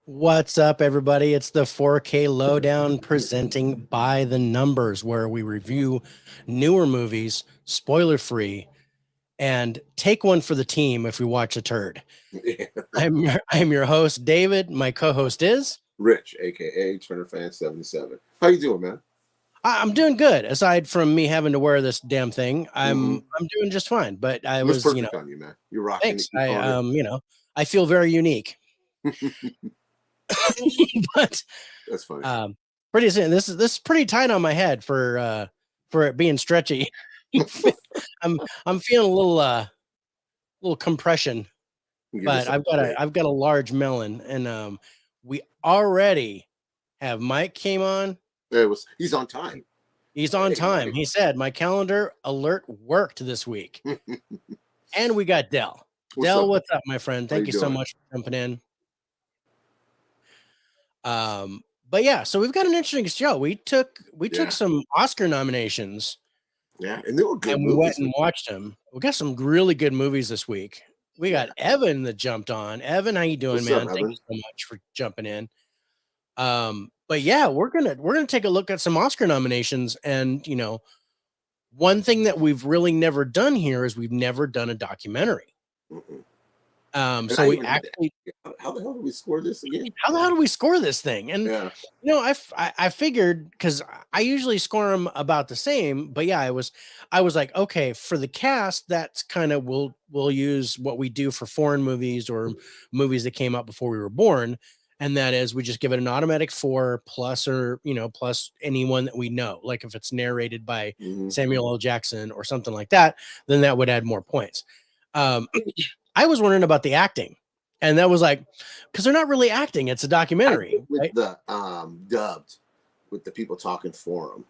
What's up, everybody? It's the 4K Lowdown presenting By the Numbers, where we review newer movies, spoiler free, and take one for the team if we watch a turd. I'm your host, David. My co-host is. Rich, aka Turner Fan 77. How you doing, man? I'm doing good. Aside from me having to wear this damn thing, Mm-hmm. I'm doing just fine. But I Looks was, perfect on you, man. You're rocking it. thanks. Keep on I feel very unique. But That's funny. pretty soon. This is pretty tight on my head for it being stretchy. I'm feeling a little compression, Give but yourself I've a got break. I've got a large melon, and we already have Mike came on. He's on time. He's on Hey, time. Mike. He said my calendar alert worked this week, and we got Dell. What's Dell, up? what's up, my friend? How you Thank you so doing? much for jumping in. But yeah, so we've got an interesting show. We took Yeah, some Oscar nominations yeah, and they were good and we went movies. and watched them. We got some really good movies this week. We Yeah. got Evan that jumped on. Evan, how you doing, What's up, man? Thank Evan? you so much for jumping in. But yeah, we're gonna take a look at some Oscar nominations, and one thing that we've really never done here is we've never done a documentary. Mm-mm. And So I we even had to. actually, How the hell did we score this again? how the hell do we score this thing? And Yeah. I figured, because I usually score them about the same, but yeah, I was like, okay, for the cast, that's kind of we'll use what we do for foreign movies or movies that came out before we were born, and that is we just give it an automatic 4 plus, or plus anyone that we know. Like if it's narrated by Mm-hmm. Samuel L. Jackson or something like that, then that would add more points. Um, I was wondering about the acting, and that was like, because they're not really acting; it's a I documentary, went with right? the dubbed with the people talking for them.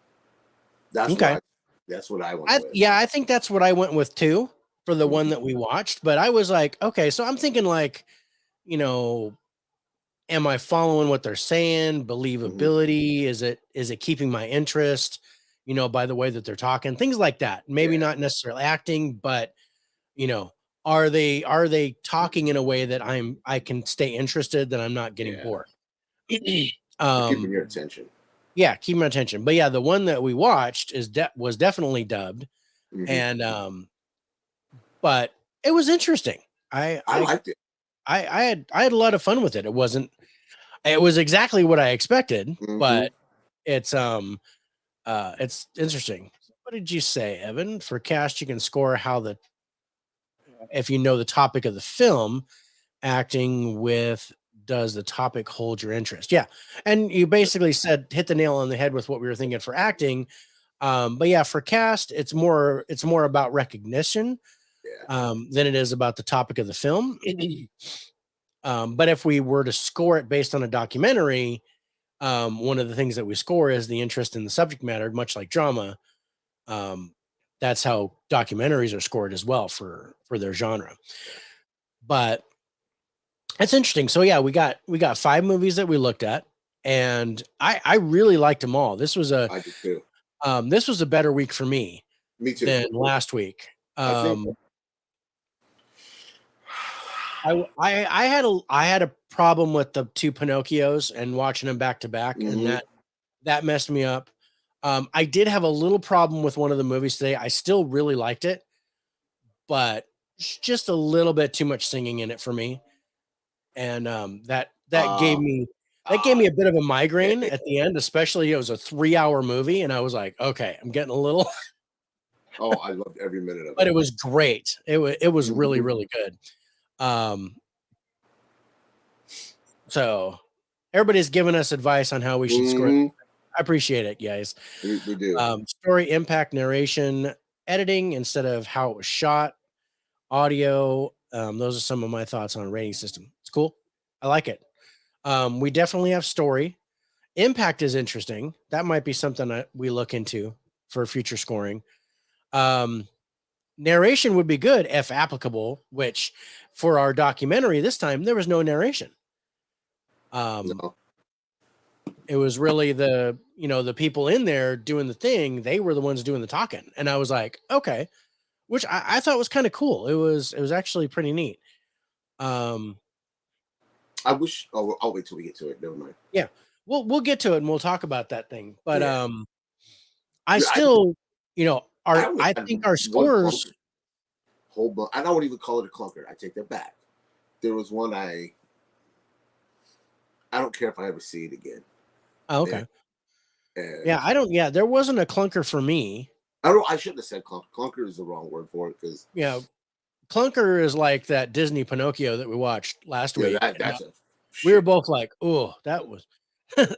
That's what Okay. I. That's what I went with. Yeah, I think that's what I went with too for the one Mhm. that we watched. But I was like, okay, so I'm thinking like, you know, am I following what they're saying? Mhm. Believability? Is it keeping my interest? By the way that they're talking, things like that. Maybe Yeah. not necessarily acting, but you know, are they talking in a way that I can stay interested, that I'm not getting Yeah. bored? They're keeping um, your attention. yeah, keep my attention. But yeah, the one that we watched was definitely dubbed, Hmm. and but it was interesting. I I I liked it. I had a lot of fun with it. It was exactly what I expected, Hmm. but it's interesting. What did you say, Evan? For cast, you can score how the if you know the topic of the film. Acting with, does the topic hold your interest? Yeah. And you basically said, hit the nail on the head with what we were thinking for acting. But yeah, for cast, it's more about recognition Yeah. than it is about the topic of the film. But if we were to score it based on a documentary, one of the things that we score is the interest in the subject matter, much like drama. Um, that's how documentaries are scored as well for their genre. But it's interesting. So yeah, we got 5 movies that we looked at, and I really liked them all. I did too. This was a better week for me Me too. than last week. I think. I had a problem with the 2 Pinocchios and watching them back to back, and Hmm. that messed me up. I did have a little problem with one of the movies today. I still really liked it, but just a little bit too much singing in it for me, and that gave Uh, me uh, a bit of a migraine okay. at the end. Especially, it was a 3-hour movie, and I was like, okay, I'm getting a little. Oh, I loved every minute of But it. it was great. It was really, Hmm. really good. Um, so everybody's giving us advice on how we should score. Hmm. I appreciate it, guys. We do. Story, impact, narration, editing instead of how it was shot, audio. Those are some of my thoughts on a rating system. It's cool. I like it. We definitely have story. Impact is interesting. That might be something that we look into for future scoring. Um, Narration would be good if applicable, which for our documentary this time, there was no narration. Um, No. it was really the people in there doing the thing. They were the ones doing the talking. And I was like, okay, which I thought was kind of cool. It was actually pretty neat. Um, I wish. Oh, I'll wait till we get to it. Never mind. Yeah. We'll get to it and we'll talk about that thing. But Yeah. I Dude, still, I only I had think our one scores. clunker. Whole bunch. I don't even call it a clunker. I take that back. There was one I don't care if I ever see it again. Oh, And, okay. Yeah, and I don't. Yeah, there wasn't a clunker for me. I don't. I shouldn't have said clunker. Clunker is the wrong word for it because You know, clunker is like that Disney Pinocchio that we watched last yeah, week. And that's a we were shit. both like, "Oh, that was." that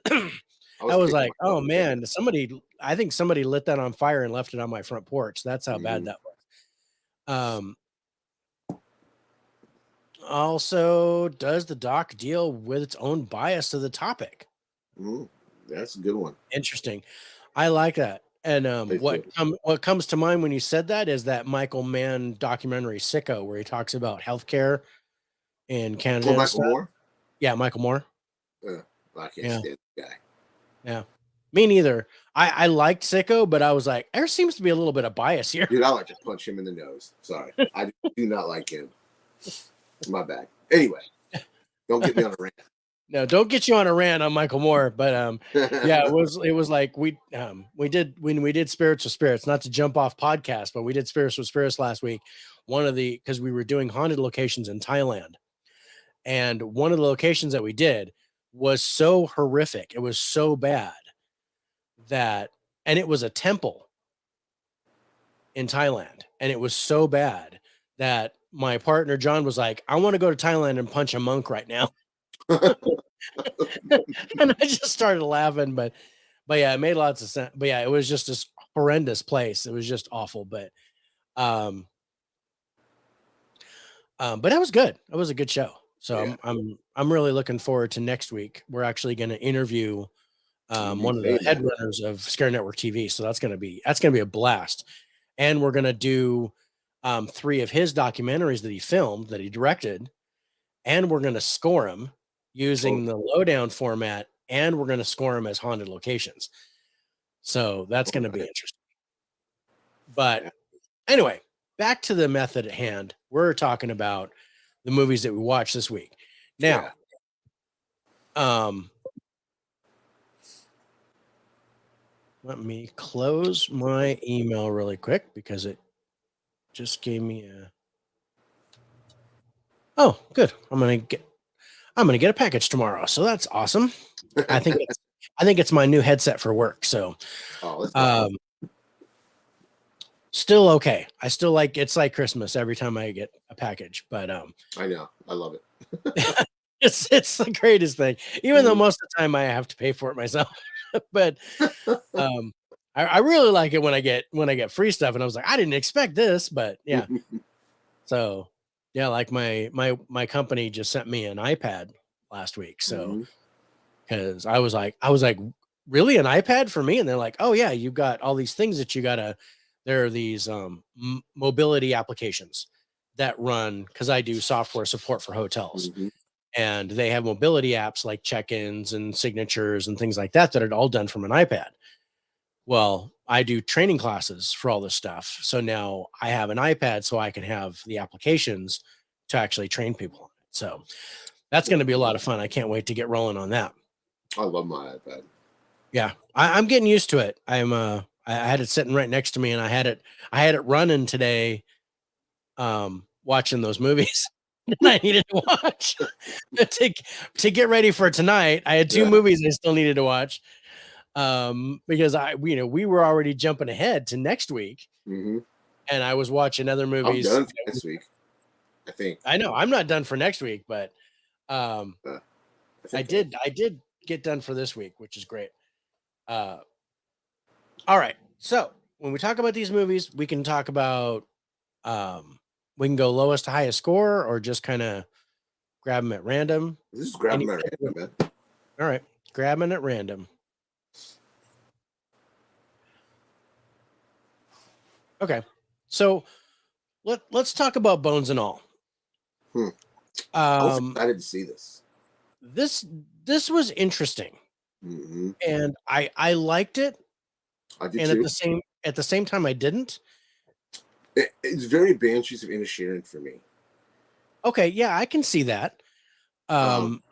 I was was kicking like, myself "Oh for thinking. man, somebody." I think somebody lit that on fire and left it on my front porch. That's how bad Mm-hmm. that was. Also, does the doc deal with its own bias to the topic? Mm-hmm. That's a good one. Interesting. I like that. And Me too. what comes to mind when you said that is that Michael Mann documentary Sicko, where he talks about healthcare in Canada Oh, and Michael stuff. Moore. Yeah, Michael Moore. I can't Yeah, stand the guy. yeah. Me neither. I liked Sicko, but I was like, there seems to be a little bit of bias here. Dude, I like to punch him in the nose. Sorry, I do not like him. My bad. Anyway, don't get me on a rant. No, don't get you on a rant on Michael Moore, but yeah, it was like we did when we did Spirits with Spirits, not to jump off podcast, but we did Spirits with Spirits last week. One of the because we were doing haunted locations in Thailand, and one of the locations that we did was so horrific. It was so bad that, and it was a temple in Thailand, and it was so bad that my partner John was like, "I want to go to Thailand and punch a monk right now." And I just started laughing, but yeah, it made lots of sense. But yeah, it was just this horrendous place. It was just awful. Um, but that was good. It was a good show. So Yeah, I'm really looking forward to next week. We're actually going to interview you one of the saying head that. runners of Scare Network TV. So that's gonna be a blast. And we're gonna do three of his documentaries that he filmed, that he directed, and we're gonna score them Oh, using the Lowdown format, and we're gonna score them as haunted locations. So that's all gonna be right. interesting. But anyway, back to the method at hand. We're talking about the movies that we watched this week. Yeah. Now, um, let me close my email really quick because it just gave me a. Oh, good. I'm gonna get a package tomorrow, so that's awesome. I think it's I think it's my new headset for work. So, Oh, let's go. um, still okay. I still like it's like Christmas every time I get a package, but I know. I love it. it's the greatest thing. Even though Mhm. most of the time I have to pay for it myself, but um, I really like it when I get free stuff, and I was like, I didn't expect this, but yeah. So yeah, like my company just sent me an iPad last week, so Mhm. because I was like, really an iPad for me? And they're like, oh yeah, you've got all these things that you gotta. There are these mobility applications that run because I do software support for hotels, Mhm. and they have mobility apps like check-ins and signatures and things like that are all done from an iPad. Well, I do training classes for all this stuff, so now I have an iPad so I can have the applications to actually train people on it. So that's going to be a lot of fun. I can't wait to get rolling on that. I love my iPad. Yeah, I'm getting used to it. I had it sitting right next to me, and I had it running today, watching those movies that I needed to watch to to get ready for tonight. I had two Yeah. movies I still needed to watch, because we were already jumping ahead to next week, Hmm. and I was watching other I'm movies. done for this week. I think. I know I'm not done for next week, but um, Uh, I I think. did get done for this week, which is great. Uh, all right, so when we talk about these movies, we can talk about um, we can go lowest to highest score, or just kind of grab them at random. This is grabbing Any, my random, man. all right, grabbing at random. Okay, so let's talk about Bones and All. Hmm. I was Um, excited to see this. this this was interesting, Hmm. and I liked it, I did and too. at the same time I didn't. It's very Banshees of Inisherin for me. Okay, yeah, I can see that. Um, Um,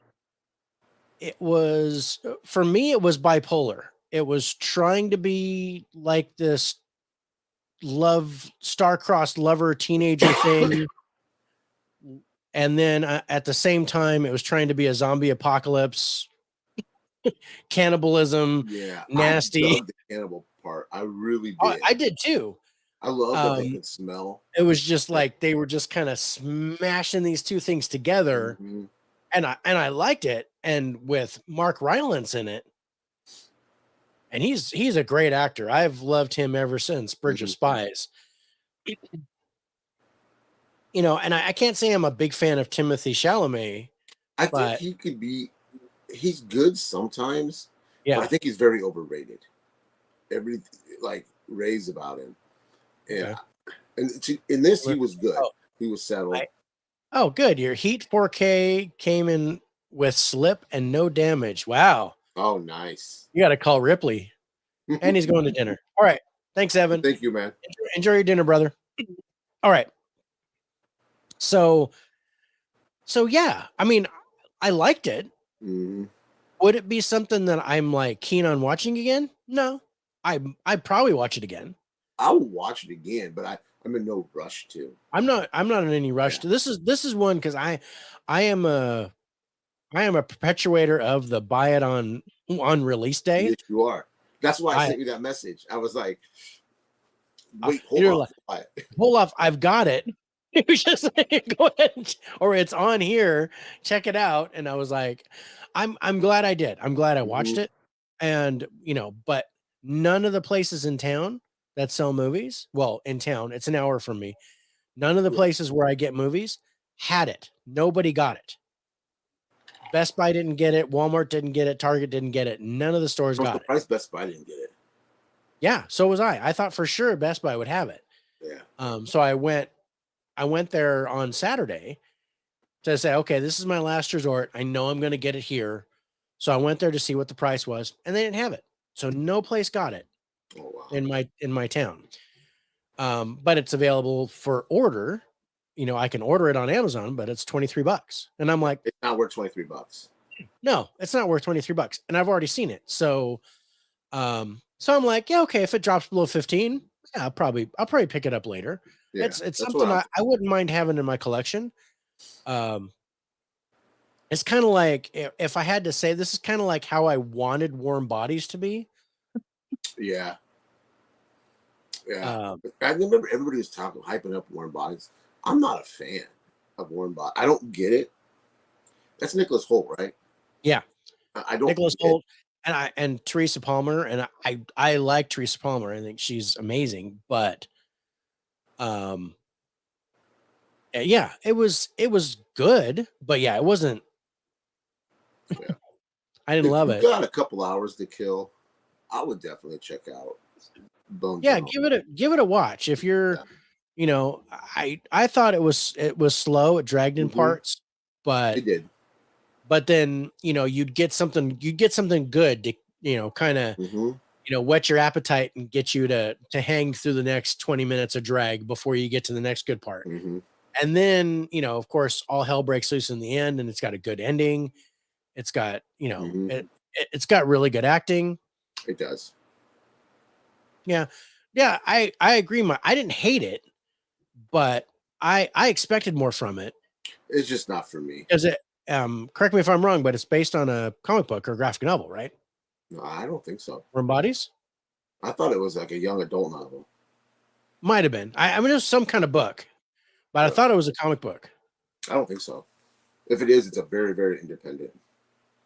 it was for me, it was bipolar. It was trying to be like this love star-crossed lover teenager thing, and then at the same time, it was trying to be a zombie apocalypse, cannibalism, Yeah, I nasty. dug the cannibal part. I really Oh, did. I did too. I love that they Um, could smell. it was just Like, like they were just kind of smashing these two things together, mhm. and I liked it. And with Mark Rylance in it, and he's a great actor. I've loved him ever since Bridge of Mhm. Spies. You know, and I can't say I'm a big fan of Timothy Chalamet, I think but he could be. He's good sometimes, but I yeah, think he's very overrated. Every like raves about him, and okay. in this he Let's was see. good. He was I settled. oh, good. Your Heat 4K came in with slip and no damage. Wow, Oh, nice. you got to call Ripley, and he's going to dinner. All right, thanks, Evan. Thank you, man. Enjoy your dinner, brother. All right, so yeah, I mean, I liked it. Mhm. Would it be something that I'm like keen on watching again? No, I'd probably watch it again. I will watch it again, but I'm in no rush to. I'm not in any rush Yeah. to this is one because I am a I am a perpetuator of the buy it on release day. Yes, you are. That's why I I sent you that message. I was like, wait, hold you're off. like, hold off, I've got it. It was just like, go ahead or it's on here, check it out. And I was like, I'm glad I did. I'm glad I watched Mhm. it. And you know, but none of the places in town that sell movies, well, in town, it's an hour from me. None of the Yeah. places where I get movies had it. Nobody got it. Best Buy didn't get it. Walmart didn't get it. Target didn't get it. None of the stores I'm got it. surprised Best Buy didn't get it. Yeah, so was I. I thought for sure Best Buy would have it. Yeah. So I went there on Saturday to say, okay, this is my last resort. I know I'm going to get it here. So I went there to see what the price was, and they didn't have it. So no place got it Oh wow. in my town. But it's available for order. You know, I can order it on Amazon, but it's $23. And I'm like, It's not worth $23. no, it's not worth $23. And I've already seen it. So I'm like, yeah, okay, if it drops below 15, yeah, I'll probably pick it up later. Yeah, It's that's what something I'm. I wouldn't mind having in my collection. Um, it's kind of like if I had to say, this is kind of like how I wanted Warm Bodies to be. Yeah, yeah. Um, I remember everybody was talking, hyping up Warm Bodies. I'm not a fan of Warm Bodies. I don't get it. That's Nicholas Holt, right? yeah, I don't Nicholas get. Holt and Teresa Palmer, and I like Teresa Palmer. I think she's amazing, but um, yeah, it was good, but yeah, it wasn't. Yeah. I didn't If love you it. got a couple hours to kill, I would definitely check out Bone Yeah, Zone. give it a watch if you're. Yeah. You know, I thought it was slow, it dragged in Hmm. parts, but It did. then, you know, you'd get something good to, you know, kind of, Hmm. you know, whet your appetite and get you to hang through the next 20 minutes of drag before you get to the next good part. Hmm. And then, you know, of course, all hell breaks loose in the end and it's got a good ending. It's got, you know, Hmm. it's got really good acting. It does. Yeah. Yeah, I agree. I didn't hate it, but I expected more from it. It's just not for me. Is it correct me if I'm wrong, but it's based on a comic book or graphic novel, right? No, I don't think so. Warm Bodies? I thought it was like a young adult novel. Might have been. I mean, it was some kind of book, but I Uh, thought it was a comic book. I don't think so. If it is, it's a very, very independent.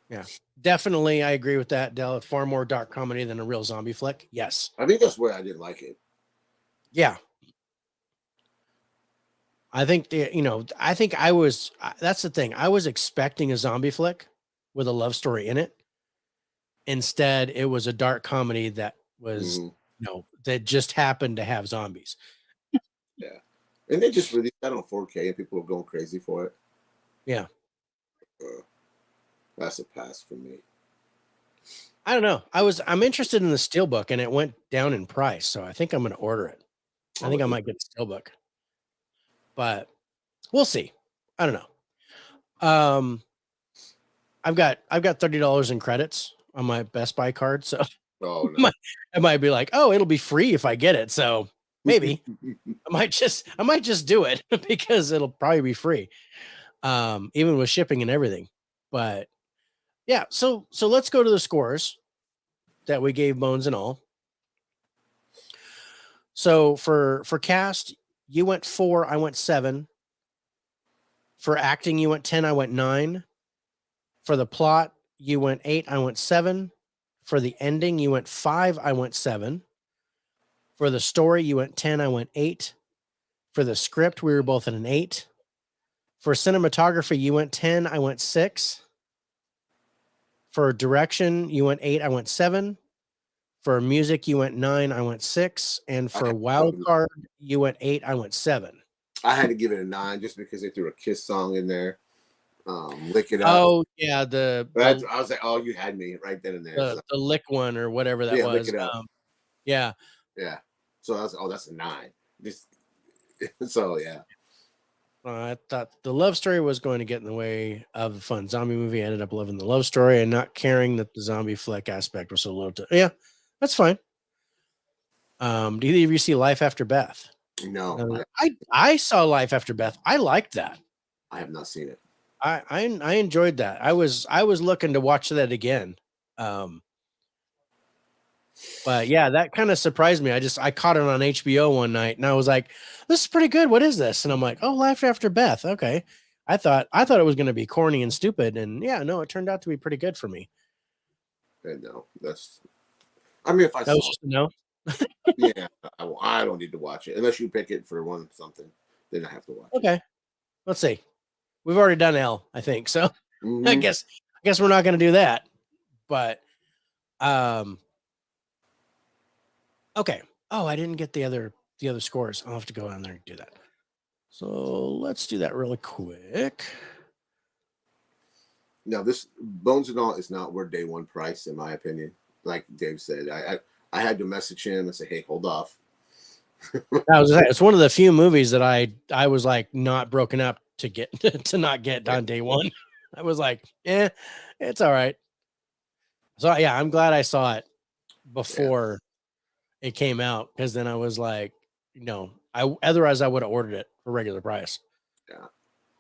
Yeah. Definitely, I agree with that, Dell. Far more dark comedy than a real zombie flick. Yes. I think that's why I didn't like it. Yeah. I think you know, I think that's the thing. I was expecting a zombie flick with a love story in it. Instead, it was a dark comedy that was, Hmm. you know, that just happened to have zombies. Yeah, and they just released that on 4K, and people are going crazy for it. Yeah. Uh, that's a pass for me. I don't know. I'm interested in the steelbook and it went down in price, so I think I'm going to order it. I I'll think I look into might get the steelbook, but we'll see. I don't know. Um, I've got $30 in credits on my Best Buy card, so Oh no. I might be like, oh, it'll be free if I get it. So maybe I might just do it because it'll probably be free, even with shipping and everything. But yeah, so let's go to the scores that we gave Bones and all. So for cast, you went 4, I went 7. For acting, you went 10, I went 9. For the plot, you went 8, I went 7. For the ending, you went 5, I went 7. For the story, you went 10, I went 8. For the script, we were both at an 8. For cinematography, you went 10, I went 6. For direction, you went 8, I went 7. For music, you went 9, I went 6. And for wild card, you went 8, I went 7. I had to give it a 9 just because they threw a Kiss song in there. Lick It Up. Oh yeah, I was like, oh, you had me right then and there. The lick one or whatever that was. Lick It Up. Yeah. So I was like, oh, that's a 9. So yeah. I thought the love story was going to get in the way of the fun zombie movie. I ended up loving the love story and not caring that the zombie flick aspect was so low. Yeah, that's fine. Do either of you see Life After Beth? No, I saw Life After Beth. I liked that. I have not seen it. I enjoyed that. I was looking to watch that again. But yeah, that kind of surprised me. I caught it on HBO one night and I was like, this is pretty good. What is this? And I'm like, oh, Life After Beth. Okay. I thought it was going to be corny and stupid. And yeah, no, it turned out to be pretty good for me. No, I mean, if I that was just a no. Yeah, I don't need to watch it unless you pick it for something. Then I have to watch it. Okay. Let's see. We've already done L, I think. So I guess we're not going to do that. But okay. Oh, I didn't get the other scores. I'll have to go on there and do that. So let's do that really quick. Now, this Bones and All is not worth day one price, in my opinion. Like Dave said, I had to message him and say, hey, hold off. It's one of the few movies that I was like not broken up to get to not get on day one. I was like, it's all right. So yeah, I'm glad I saw it before it came out, because then I was like, no, otherwise I would have ordered it for regular price. Yeah.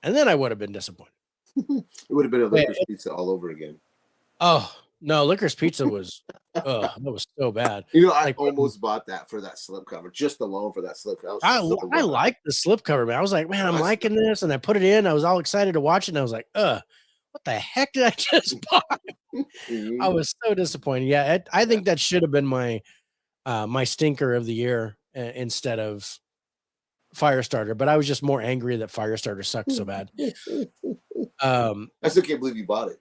And then I would have been disappointed. It would have been a licorice pizza all over again. Oh no, licorice pizza was that was so bad. I almost bought that for that slipcover, just alone for that slipcover. I like the slipcover, man. I was like, man, I'm liking this, and I put it in. I was all excited to watch it, and I was like, what the heck did I just buy? I was so disappointed. Yeah, I think that should have been my my stinker of the year instead of Firestarter, but I was just more angry that Firestarter sucked so bad. I still can't believe you bought it.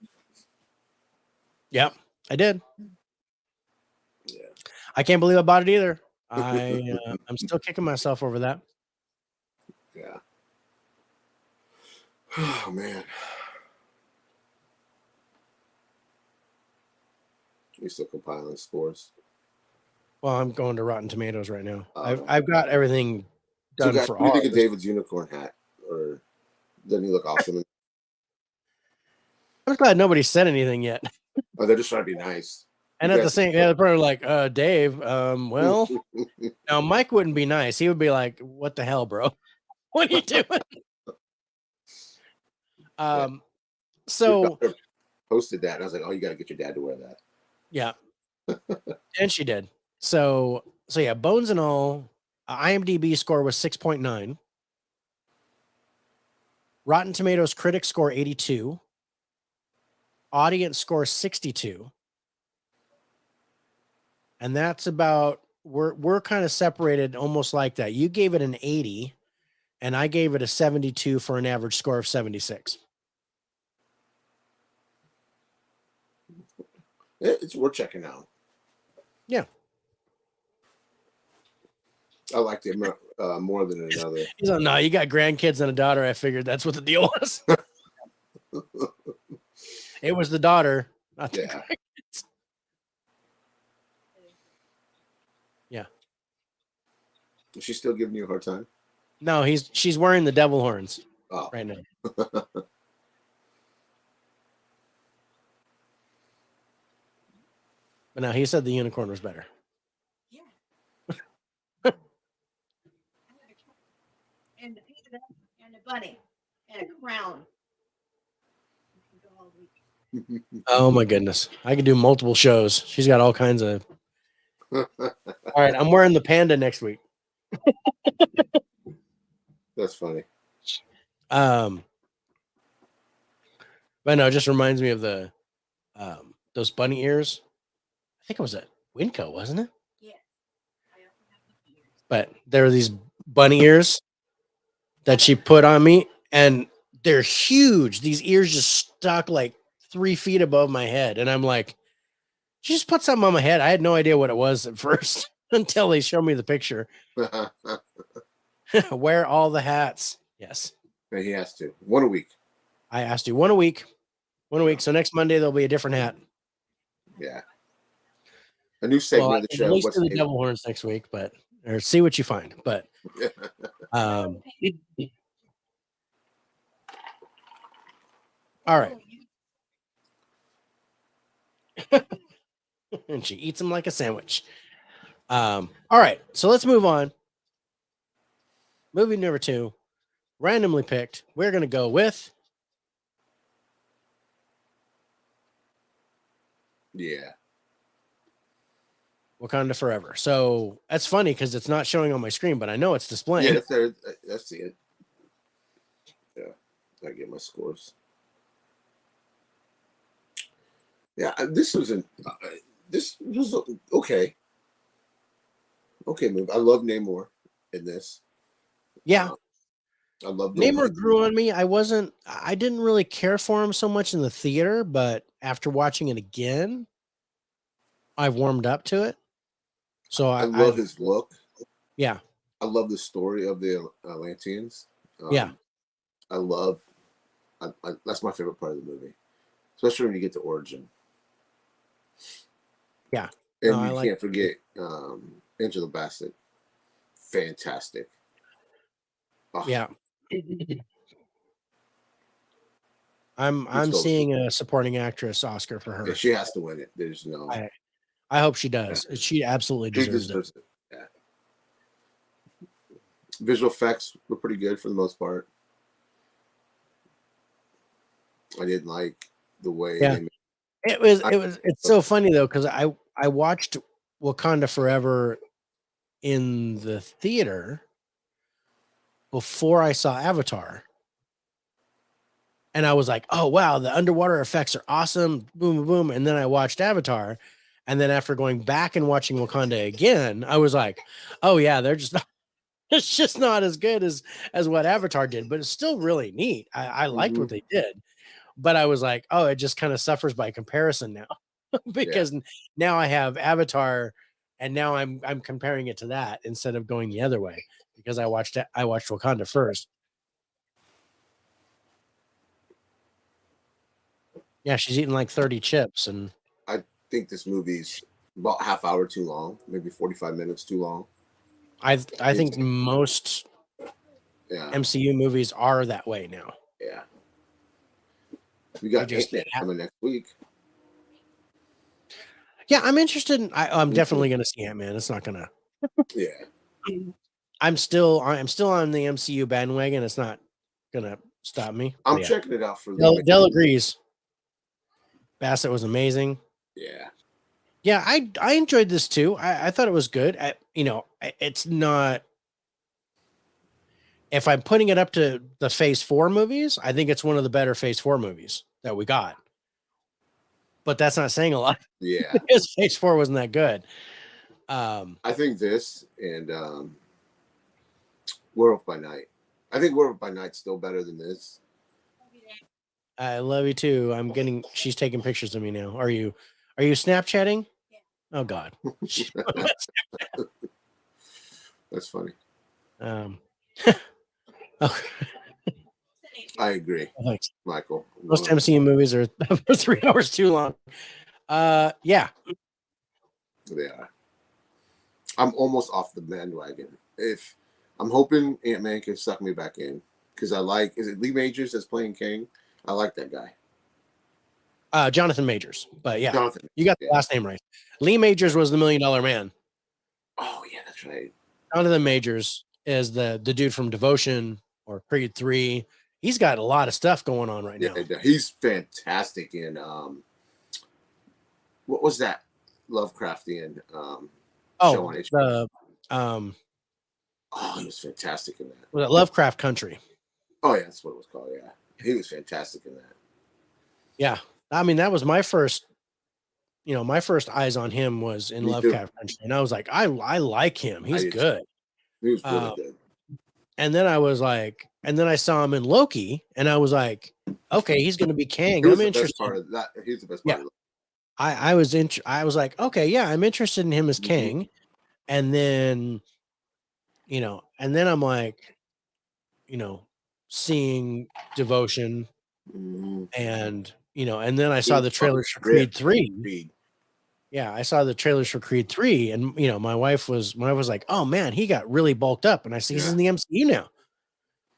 Yeah, I did. Yeah, I can't believe I bought it either. I'm still kicking myself over that. Yeah. Oh man. You're still compiling scores. Well, I'm going to Rotten Tomatoes right now. I've got everything done for all. What do you think of David's unicorn hat? Or doesn't he look awesome? I'm glad nobody said anything yet. Oh, they're just trying to be nice. And at the same, they're probably like, Dave, well, now Mike wouldn't be nice. He would be like, what the hell, bro? What are you doing? So posted that, and I was like, oh, you got to get your dad to wear that. Yeah. And she did. So yeah, Bones and All, IMDb score was 6.9. Rotten Tomatoes critic score 82. Audience score 62. And that's about, we're kind of separated almost like that. You gave it an 80 and I gave it a 72 for an average score of 76. It's worth checking out. Yeah. I liked it more than another. He's like, no, you got grandkids and a daughter. I figured that's what the deal was. It was the daughter, not the grandkids. Yeah. Is she still giving you a hard time? No, she's wearing the devil horns right now. But now he said the unicorn was better. And a bunny and a crown. Oh my goodness. I could do multiple shows. She's got all kinds of. All right. I'm wearing the panda next week. That's funny. But no, it just reminds me of the those bunny ears. I think it was at Winco, wasn't it? Yeah. But there are these bunny ears that she put on me, and they're huge. These ears just stuck like 3 feet above my head, and I'm like, she just put something on my head. I had no idea what it was at first until they showed me the picture. Wear all the hats. Yes. And he has to. One a week. I asked you one a week. One a week. So next Monday there'll be a different hat. Yeah. A new segment of the show. At least do the devil horns next week, but or see what you find. But all right. And she eats them like a sandwich. All right. So let's move on. Movie number 2, randomly picked. We're gonna go with Wakanda Forever. So that's funny because it's not showing on my screen, but I know it's displaying. Yeah, there. I see it. Yeah, I get my scores. Yeah, this was okay. Okay, move. I love Namor in this. Yeah. I love Namor grew on me. I didn't really care for him so much in the theater, but after watching it again, I've warmed up to it. So I love his look. Yeah. I love the story of the Atlanteans. Yeah. I love that's my favorite part of the movie, especially when you get to origin. Yeah. And you can't forget Angela Bassett. Fantastic. Oh. Yeah. I'm seeing a supporting actress Oscar for her. Yeah, she has to win it. There's no. I hope she does. Yeah. She absolutely deserves it. Yeah. Visual effects were pretty good for the most part. I didn't like the way. Yeah. It's so funny though because I watched Wakanda Forever in the theater before I saw Avatar. And I was like, oh, wow, the underwater effects are awesome. Boom, boom, boom. And then I watched Avatar. And then after going back and watching Wakanda again, I was like, oh, yeah, they're just not, it's just not as good as what Avatar did. But it's still really neat. I liked what they did. But I was like, oh, it just kind of suffers by comparison now because now I have Avatar and now I'm comparing it to that instead of going the other way because I watched Wakanda first. Yeah, she's eating like 30 chips, and I think this movie's about half hour too long, maybe 45 minutes too long. I think most MCU movies are that way now. Yeah. We got Ant-Man coming next week. Yeah, I'm interested in I'm definitely gonna see Ant-Man. It's not gonna I'm still on the MCU bandwagon. It's not gonna stop me. I'm checking it out for Dell agrees. Bassett was amazing. Yeah, I enjoyed this too. I thought it was good. It's not. If I'm putting it up to the Phase 4 movies, I think it's one of the better Phase 4 movies that we got. But that's not saying a lot. Yeah, because Phase 4 wasn't that good. I think this and Werewolf by Night. I think Werewolf by Night's still better than this. I love you too. She's taking pictures of me now. Are you Snapchatting? Yeah. Oh God. That's funny. Oh. I agree. Thanks. Michael. Most MCU movies are 3 hours too long. Yeah. They are. I'm almost off the bandwagon. If I'm hoping Ant-Man can suck me back in. Because is it Lee Majors that's playing King? I like that guy. Jonathan Majors, but yeah, Jonathan. you got the Yeah. last name right. Lee Majors was the $1 Million Man. Oh yeah, that's right. Jonathan Majors is the dude from Devotion or Creed 3. He's got a lot of stuff going on right now. Yeah, he's fantastic in what was that Lovecraftian show on HBO? Oh, he was fantastic in that. Was it Lovecraft Country? Oh yeah, that's what it was called. Yeah, he was fantastic in that. Yeah, I mean that was my first. My first eyes on him was in Me too. Lovecraft Country, and I was like, I like him. He's good. He was really good. And then I was like, and then I saw him in Loki, and I was like, okay, he's going to be Kang. He was I'm the interested. best part of that. He's the best part. Of I was like, okay, yeah, I'm interested in him as Kang. And then, and then I'm like, seeing Devotion, and and then I saw the trailers for Creed 3. Yeah, I saw the trailers for Creed 3, and my wife was like, "Oh man, he got really bulked up." And I said, "He's in the MCU now.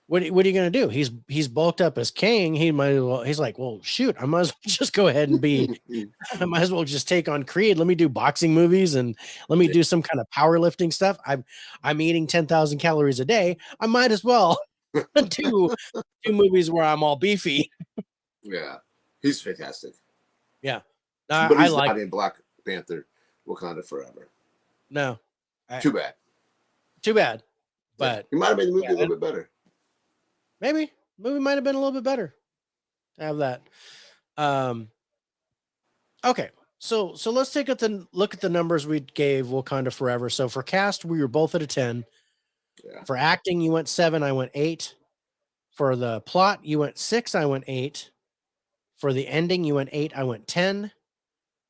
What are you gonna do? He's bulked up as Kang. He might as well." He's like, "Well, shoot, I might as well just go ahead and be. I might as well just take on Creed. Let me do boxing movies and let me do some kind of powerlifting stuff. I'm eating 10,000 calories a day. I might as well do movies where I'm all beefy." Yeah, he's fantastic. Yeah, but he's not in Black Panther, Wakanda Forever. No, too bad. Too bad. But he might have made the movie a little bit better. Maybe the movie might have been a little bit better to have that. Okay, so let's take a look at the numbers we gave Wakanda Forever. So for cast, we were both at a 10. Yeah. For acting, you went 7, I went 8. For the plot, you went 6, I went 8. For the ending, you went 8, I went 10.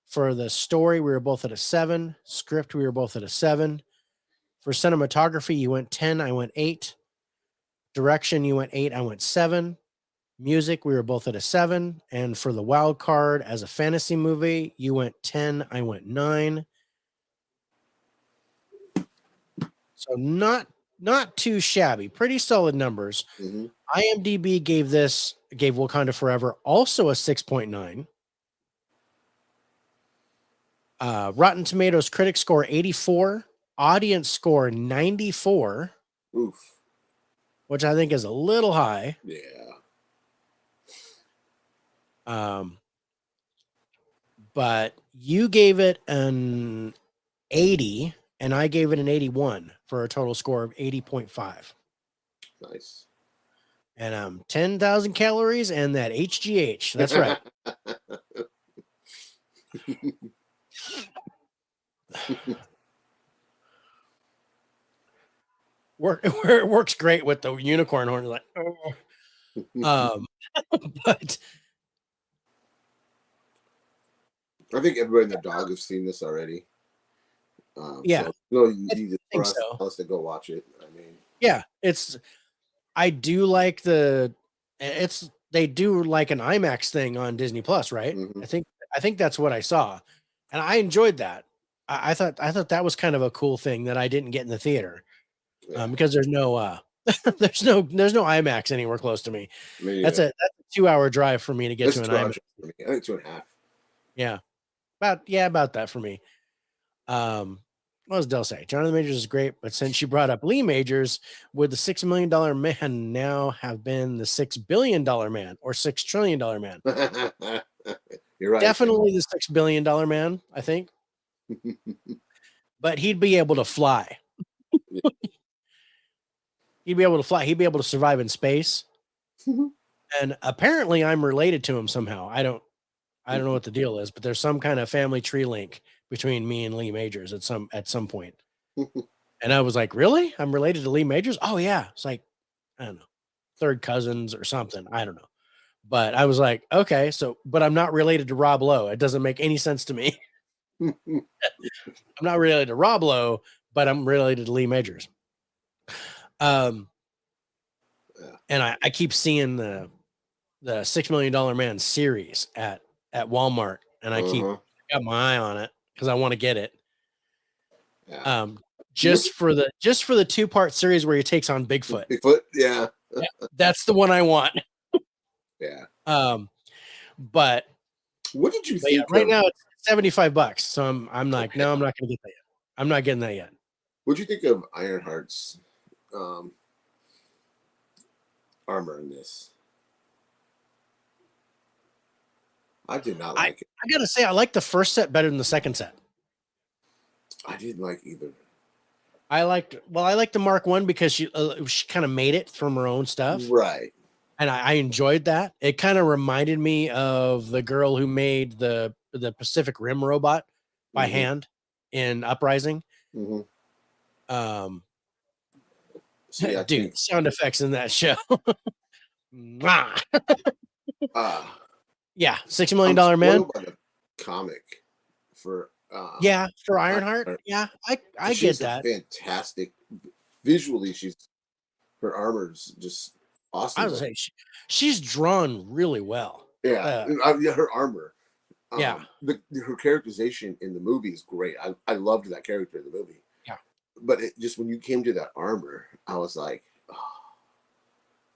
For the story, we were both at a 7. Script, we were both at a 7. For cinematography, you went 10, I went 8. Direction, you went 8, I went 7. Music, we were both at a 7. And for the wild card as a fantasy movie, you went 10, I went 9. So not too shabby, pretty solid numbers. IMDb gave Wakanda Forever also a 6.9. Rotten Tomatoes critic score 84, audience score 94. Oof. Which I think is a little high. Yeah. But you gave it an 80 and I gave it an 81 for a total score of 80.5. Nice. And 10,000 calories and that HGH. That's right. It works great with the unicorn horn. Like, oh. But I think everybody and their dog have seen this already. Yeah, so, no, you need to tell us to go watch it. I mean, yeah, I do like they do like an IMAX thing on Disney Plus, right? I think that's what I saw, and I enjoyed that. I thought that was kind of a cool thing that I didn't get in the theater, because there's no there's no IMAX anywhere close to me. That's a 2-hour drive for me to get to an IMAX. I think 2.5. Yeah, about that for me. What does Dell say? Jonathan Majors is great, but since you brought up Lee Majors, would the $6 million man now have been the $6 billion man or $6 trillion man? You're right. Definitely the $6 billion man, I think. But he'd be able to fly. He'd be able to fly. He'd be able to survive in space. And apparently I'm related to him somehow. I don't know what the deal is, but there's some kind of family tree link between me and Lee Majors at some point. And I was like, really? I'm related to Lee Majors? Oh yeah. It's like, I don't know, third cousins or something. I don't know. But I was like, okay, but I'm not related to Rob Lowe. It doesn't make any sense to me. I'm not related to Rob Lowe, but I'm related to Lee Majors. And I keep seeing the $6 Million Man series at Walmart, and I got my eye on it because I want to get it. Yeah. Just for the 2-part series where he takes on Bigfoot. Yeah. That's the one I want. Yeah. But What did you But yeah, think right of? now it's $75. So I'm like, no, I'm not gonna get that yet. I'm not getting that yet. What did you think of Ironheart's um, armor in this? I did not I like it. I gotta say, I like the first set better than the second set. I didn't like either. I liked the Mark One because she kind of made it from her own stuff, Right. and I enjoyed that. It kind of reminded me of the girl who made the Pacific Rim robot by Mm-hmm. hand in Uprising. Mm-hmm. Um, See, I dude, think sound effects in that show. Mwah. uh, Yeah, $6 million I'm man. spoiled by the comic for Yeah, for Ironheart. Ironheart. Yeah, I get She's a that. fantastic visually. Her armor's just I awesome was looking. saying she's drawn really well. Yeah, Uh, yeah, her armor. yeah, Her characterization in the movie is great. I loved that character in the movie. yeah. But it just when you came to that armor, I was like, oh,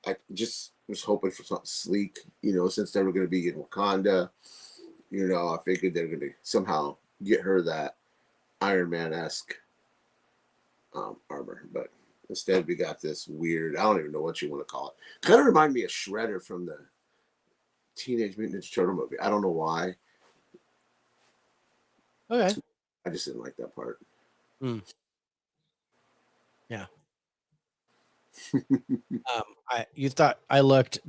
I just was hoping for something sleek, since they were going to be in Wakanda. I figured they're going to somehow get her that Iron Man esque armor, but instead we got this weird. I don't even know what you want to call it. Kind of remind me of Shredder from the Teenage Mutant Ninja Turtle movie. I don't know why. Okay. I just didn't like that part. Mm. Yeah. You thought I looked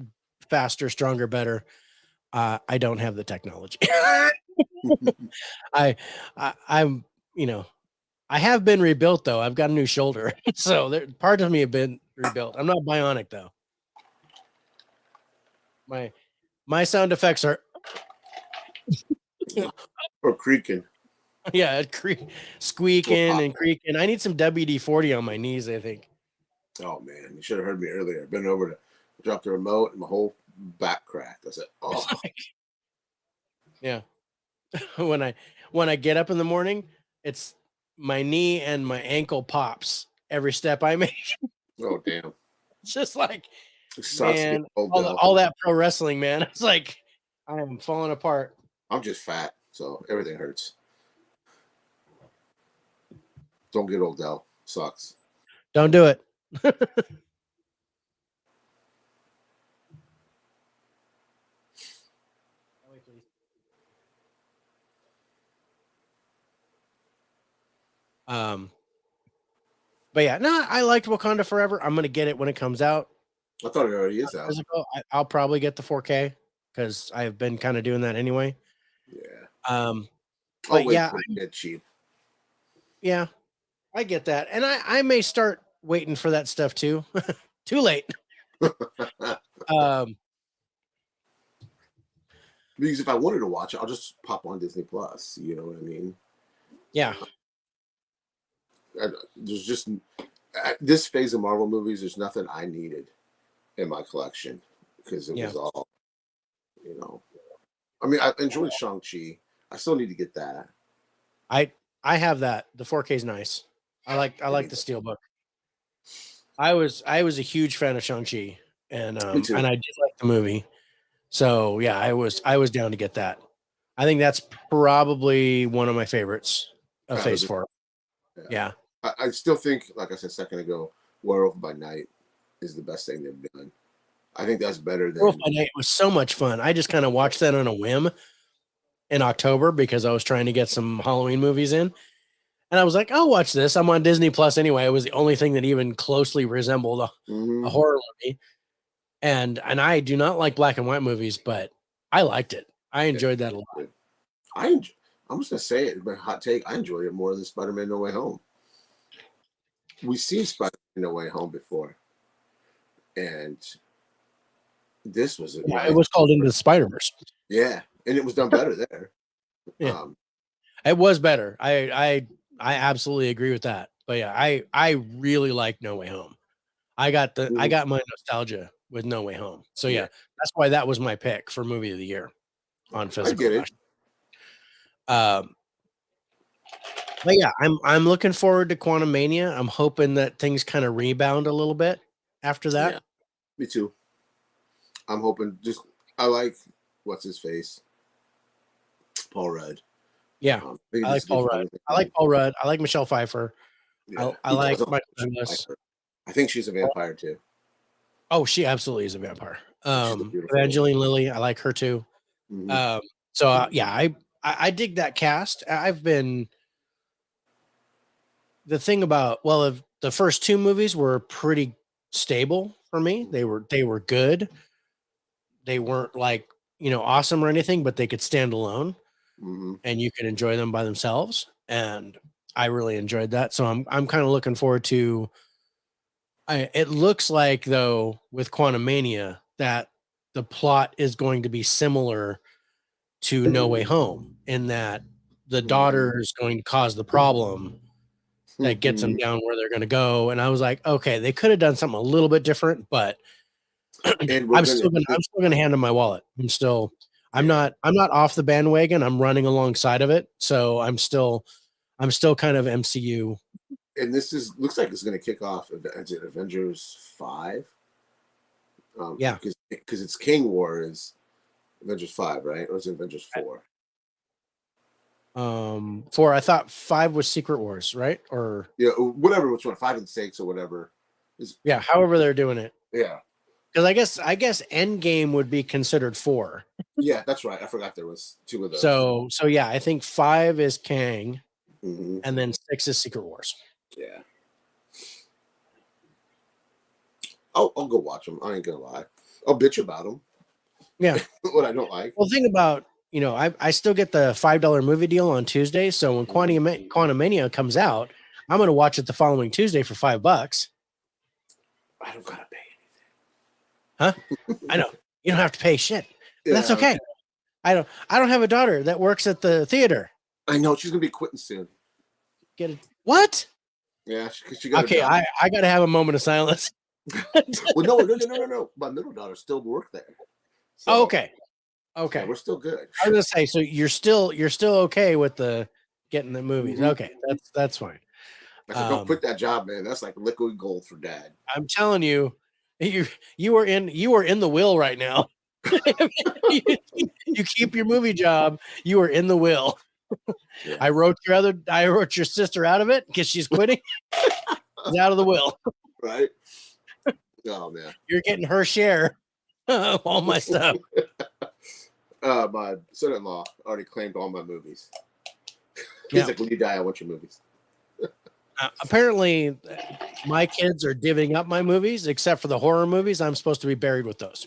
faster, stronger, better. I don't have the technology. I'm, I have been rebuilt though. I've got a new shoulder, so part of me have been rebuilt. I'm not bionic though. My sound effects are Or creaking. yeah, squeaking and creaking. I need some WD-40 on my knees, I think. Oh man, you should have heard me earlier. I've been over to drop the remote and my whole back cracked. I said, "Oh, Yeah. when I get up in the morning, it's my knee and my ankle pops every step I make. oh damn." It's just like, It sucks getting man, old all, though. all that pro wrestling, man. It's like I am falling apart. I'm just fat, so everything hurts. Don't get old, Dell. Sucks. Don't do it. um, but yeah, no, I liked Wakanda Forever. I'm gonna get it when it comes out. I thought it already is out. Physical. I'll probably get the 4K because I've been kind of doing that anyway. Yeah. Um, I'll but wait yeah, for it to get cheap. yeah, I get that, and I may start waiting for that stuff too. Too late. Um, Because if I wanted to watch it, I'll just pop on Disney Plus. You know what I mean? yeah, There's just at this phase of Marvel movies. There's nothing I needed in my collection because it yeah. was all, you know. I mean, I enjoyed Shang-Chi. I still need to get that. I have that. The 4K is nice. I like the Steelbook. I was a huge fan of Shang-Chi, Me too. and I did like the movie. So yeah, I was down to get that. I think that's probably one of my favorites of Phase 4. Yeah. I still think, like I said a second ago, Werewolf by Night is the best thing they've done. I think that's better than. Werewolf by Night was so much fun. I just kind of watched that on a whim in October because I was trying to get some Halloween movies in. And I was like, I'll watch this. I'm on Disney Plus anyway. It was the only thing that even closely resembled a horror movie. And I do not like black and white movies, but I liked it. I enjoyed that a lot. I'm just gonna say it, but hot take. I enjoyed it more than Spider-Man: No Way Home. We've seen Spider-Man: No Way Home before, and this was It was called Into the Spider-Verse. Yeah, and it was done better there. Yeah. It was better. I absolutely agree with that. But yeah, I really like No Way Home. I got my nostalgia with No Way Home. So yeah, that's why that was my pick for movie of the year on physical. I get it. But yeah, I'm looking forward to Quantum Mania. I'm hoping that things kind of rebound a little bit after that. Yeah, me too. I'm hoping I like what's his face. Paul Rudd. Yeah, Maybe I this like is a Paul good Rudd. time to I like Paul Rudd. I like Michelle Pfeiffer. Yeah, I he like does. Michael I like Douglas. her. I think she's a vampire too. Oh, she absolutely is a vampire. She's a beautiful Evangeline Lilly, I like her too. woman. So yeah, I dig that cast. The thing about the first two movies were pretty stable for me. They were good. They weren't like awesome or anything, but they could stand alone, Mm-hmm. and you could enjoy them by themselves. And I really enjoyed that. So I'm kind of looking forward to. It looks like though with Quantum Mania that the plot is going to be similar to No Way Home in that the daughter is going to cause the problem that gets them down where they're going to go. And I was like, okay, they could have done something a little bit different, but And I'm still gonna hand them my wallet. I'm not off the bandwagon. I'm running alongside of it. So I'm still kind of MCU. And this looks like it's going to kick off Avengers 5. Yeah. Because it's King War is Avengers 5, right? Or is it Avengers 4? 4. I thought 5 was Secret Wars, right? Or Yeah, whatever, which one, 5 and 6 or whatever. Yeah, however they're doing it. Yeah. Because I guess Endgame would be considered 4. Yeah, that's right. I forgot there was 2 of those. So yeah, I think 5 is Kang, mm-hmm. and then 6 is Secret Wars. Yeah. I'll go watch them. I ain't gonna lie. I'll bitch about them. Yeah. What I don't like. Well, think about I still get the $5 movie deal on Tuesday. So when Quantum Mania comes out, I'm going to watch it the following Tuesday for $5. I don't gotta pay anything. Huh? I know you don't have to pay shit. Yeah. That's okay. I don't have a daughter that works at the theater. I know she's gonna be quitting soon. Get it? What? Yeah, because she got. Okay, I got to have a moment of silence. Well, no. My middle daughter still work there. So, okay. Yeah, we're still good. I was gonna say, so you're still okay with the getting the movies. Mm-hmm. Okay, that's fine. I said, don't quit that job, man. That's like liquid gold for dad. I'm telling you, you are in the will right now. you keep your movie job, you are in the will. Yeah. I wrote your sister out of it because she's quitting. She's out of the will. Right. Oh man. You're getting her share of all my stuff. My son-in-law already claimed all my movies. He's like, when you die, I want your movies. Apparently, my kids are divvying up my movies, except for the horror movies. I'm supposed to be buried with those.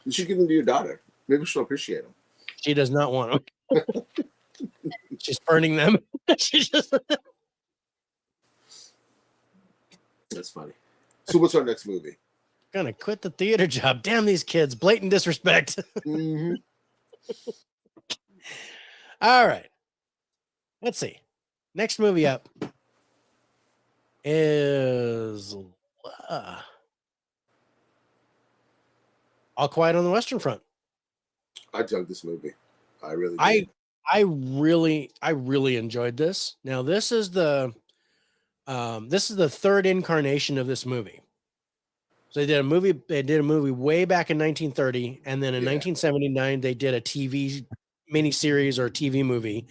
You should give them to your daughter. Maybe she'll appreciate them. She does not want them. She's burning them. She's just. That's funny. So, what's our next movie? Gonna quit the theater job. Damn these kids! Blatant disrespect. Mm-hmm. All right. Let's see. Next movie up is All Quiet on the Western Front. I dug this movie. I really did. I really enjoyed this. Now this is the third incarnation of this movie. So they did a movie way back in 1930, and then in 1979 they did a TV miniseries or a TV movie.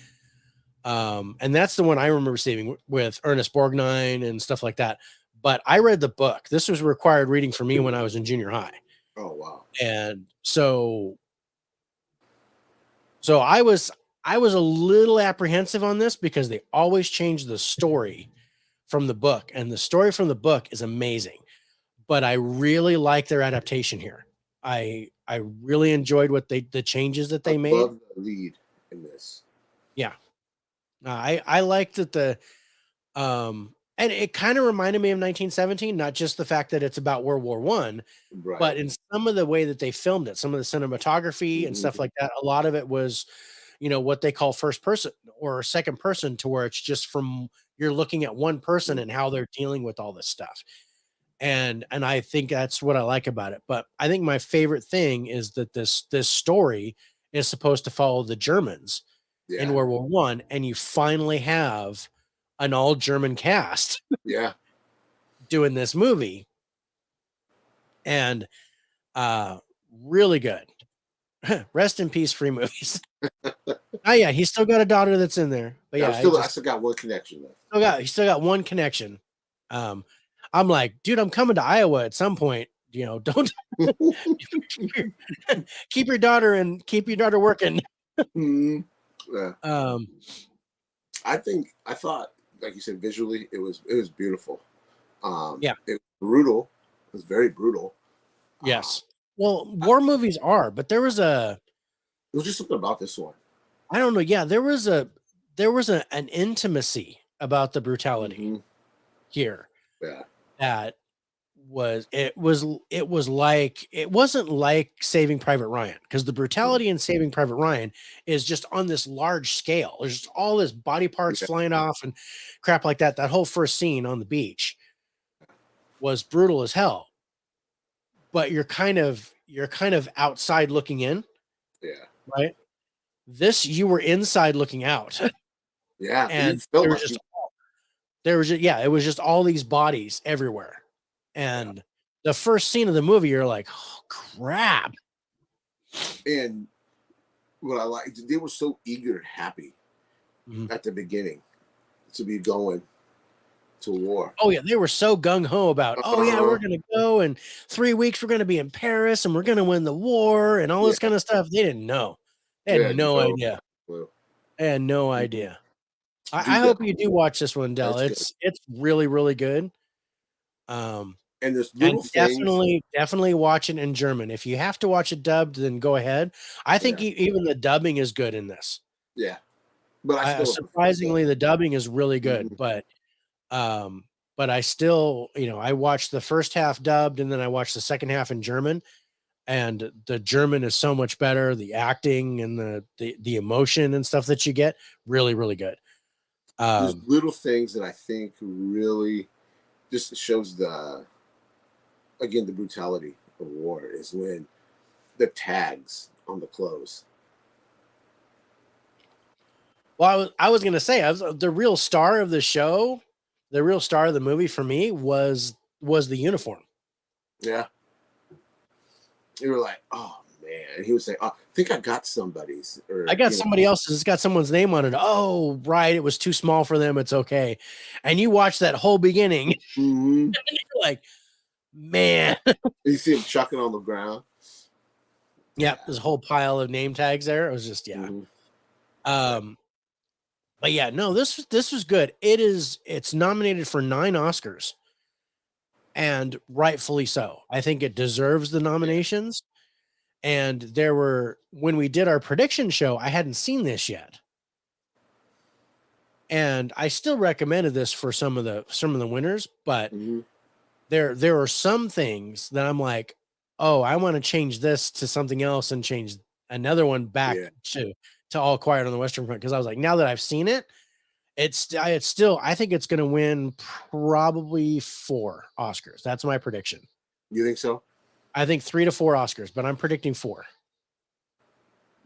And that's the one I remember receiving with Ernest Borgnine and stuff like that. But I read the book. This was required reading for me when I was in junior high. Oh wow! And so I was a little apprehensive on this because they always change the story from the book, and the story from the book is amazing. But I really like their adaptation here. I really enjoyed the changes that they made. I love the lead in this. Yeah. I liked that and it kind of reminded me of 1917, not just the fact that it's about World War I, right, but in some of the way that they filmed it, some of the cinematography and stuff like that, a lot of it was, what they call first person or second person, to where it's just from you're looking at one person and how they're dealing with all this stuff. And I think that's what I like about it. But I think my favorite thing is that this story is supposed to follow the Germans in World War I, and you finally have an all German cast doing this movie. And really good. Rest in peace, free movies. Oh yeah, he's still got a daughter that's in there. But Yeah, yeah, I still got one connection left. he still got one connection. I'm like, dude, I'm coming to Iowa at some point. You know, don't keep your daughter working. Mhm. Yeah. Um, I thought, like you said, visually it was beautiful. Yeah. It was brutal. It was very brutal. yes. Well, war movies are, but there was It was just something about this one. I don't know. Yeah, there was an intimacy about the brutality Mhm. here Yeah. that it was like it wasn't like Saving Private Ryan, because the brutality in Saving Private Ryan is just on this large scale. There's just all this body parts Yeah. flying off and crap like that. That whole first scene on the beach was brutal as hell. But you're kind of outside looking in, Yeah. right? This you were inside looking out. Yeah. You And felt like you, it was just all these bodies everywhere. And the first scene of the movie, you're like, oh, crap. and what I liked, they were so eager and happy Mhm. at the beginning to be going to war. Oh yeah, they were so gung ho about, oh yeah, we're gonna go in 3 weeks, we're gonna be in Paris and we're gonna win the war and all this Yeah. kind of stuff. They didn't know. They had Yeah. no idea. Well, They had no Mhm. idea. I Dude, hope you do watch this one, Dell. that's good. It's really, really good. Um, And there's and little things. definitely watch it in German. If you have to watch it dubbed, then go ahead. I think Yeah. even the dubbing is good in this. Yeah. But I still prefer Surprisingly, the dubbing is really good, Mhm. um, but I still, I watched the first half dubbed and then I watched the second half in German, and the German is so much better. The acting and the emotion and stuff that you get, really, really good. There's Um, little things that I think really just shows the brutality of war is when the tags on the clothes. well, I was gonna say, the real star of the show, the real star of the movie for me was the uniform. Yeah. You were like, oh man. And he would say, oh, I think I got somebody's I or got somebody else's. It's got someone's name on it. Oh, right. It was too small for them. It's okay. And you watch that whole beginning, Mhm. and you're like, man. You see him chucking on the ground. Yeah, Yeah. there's a whole pile of name tags there. It was just, yeah. Mhm. Um, but yeah, no, this was good. It's nominated for 9 Oscars, and rightfully so. I think it deserves the nominations. And when we did our prediction show, I hadn't seen this yet. And I still recommended this for some of the winners, but Mhm. there are some things that I'm like, oh, I want to change this to something else and change another one back Yeah. to All Quiet on the Western Front, because I was like, now that I've seen it, it's still, I think it's going to win probably 4 Oscars. That's my prediction. You think so? I think 3 to 4 Oscars, but I'm predicting 4.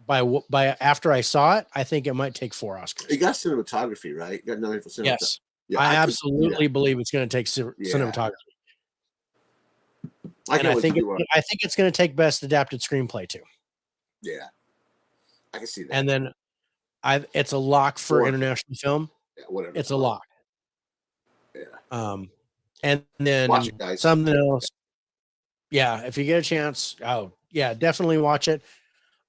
By after I saw it, I think it might take 4 Oscars. It got cinematography, right? Got nothing for cinematography. Yes, Yeah, I could see that. absolutely believe it's going to take Yeah. cinematography. I And can't wait to do one. I think it's going to take best adapted screenplay too. Yeah, I can see that. And then it's a lock for Or international film. yeah, whatever. It's a lock. Yeah, And then watch it, guys. something else. Yeah, if you get a chance, oh yeah, definitely watch it.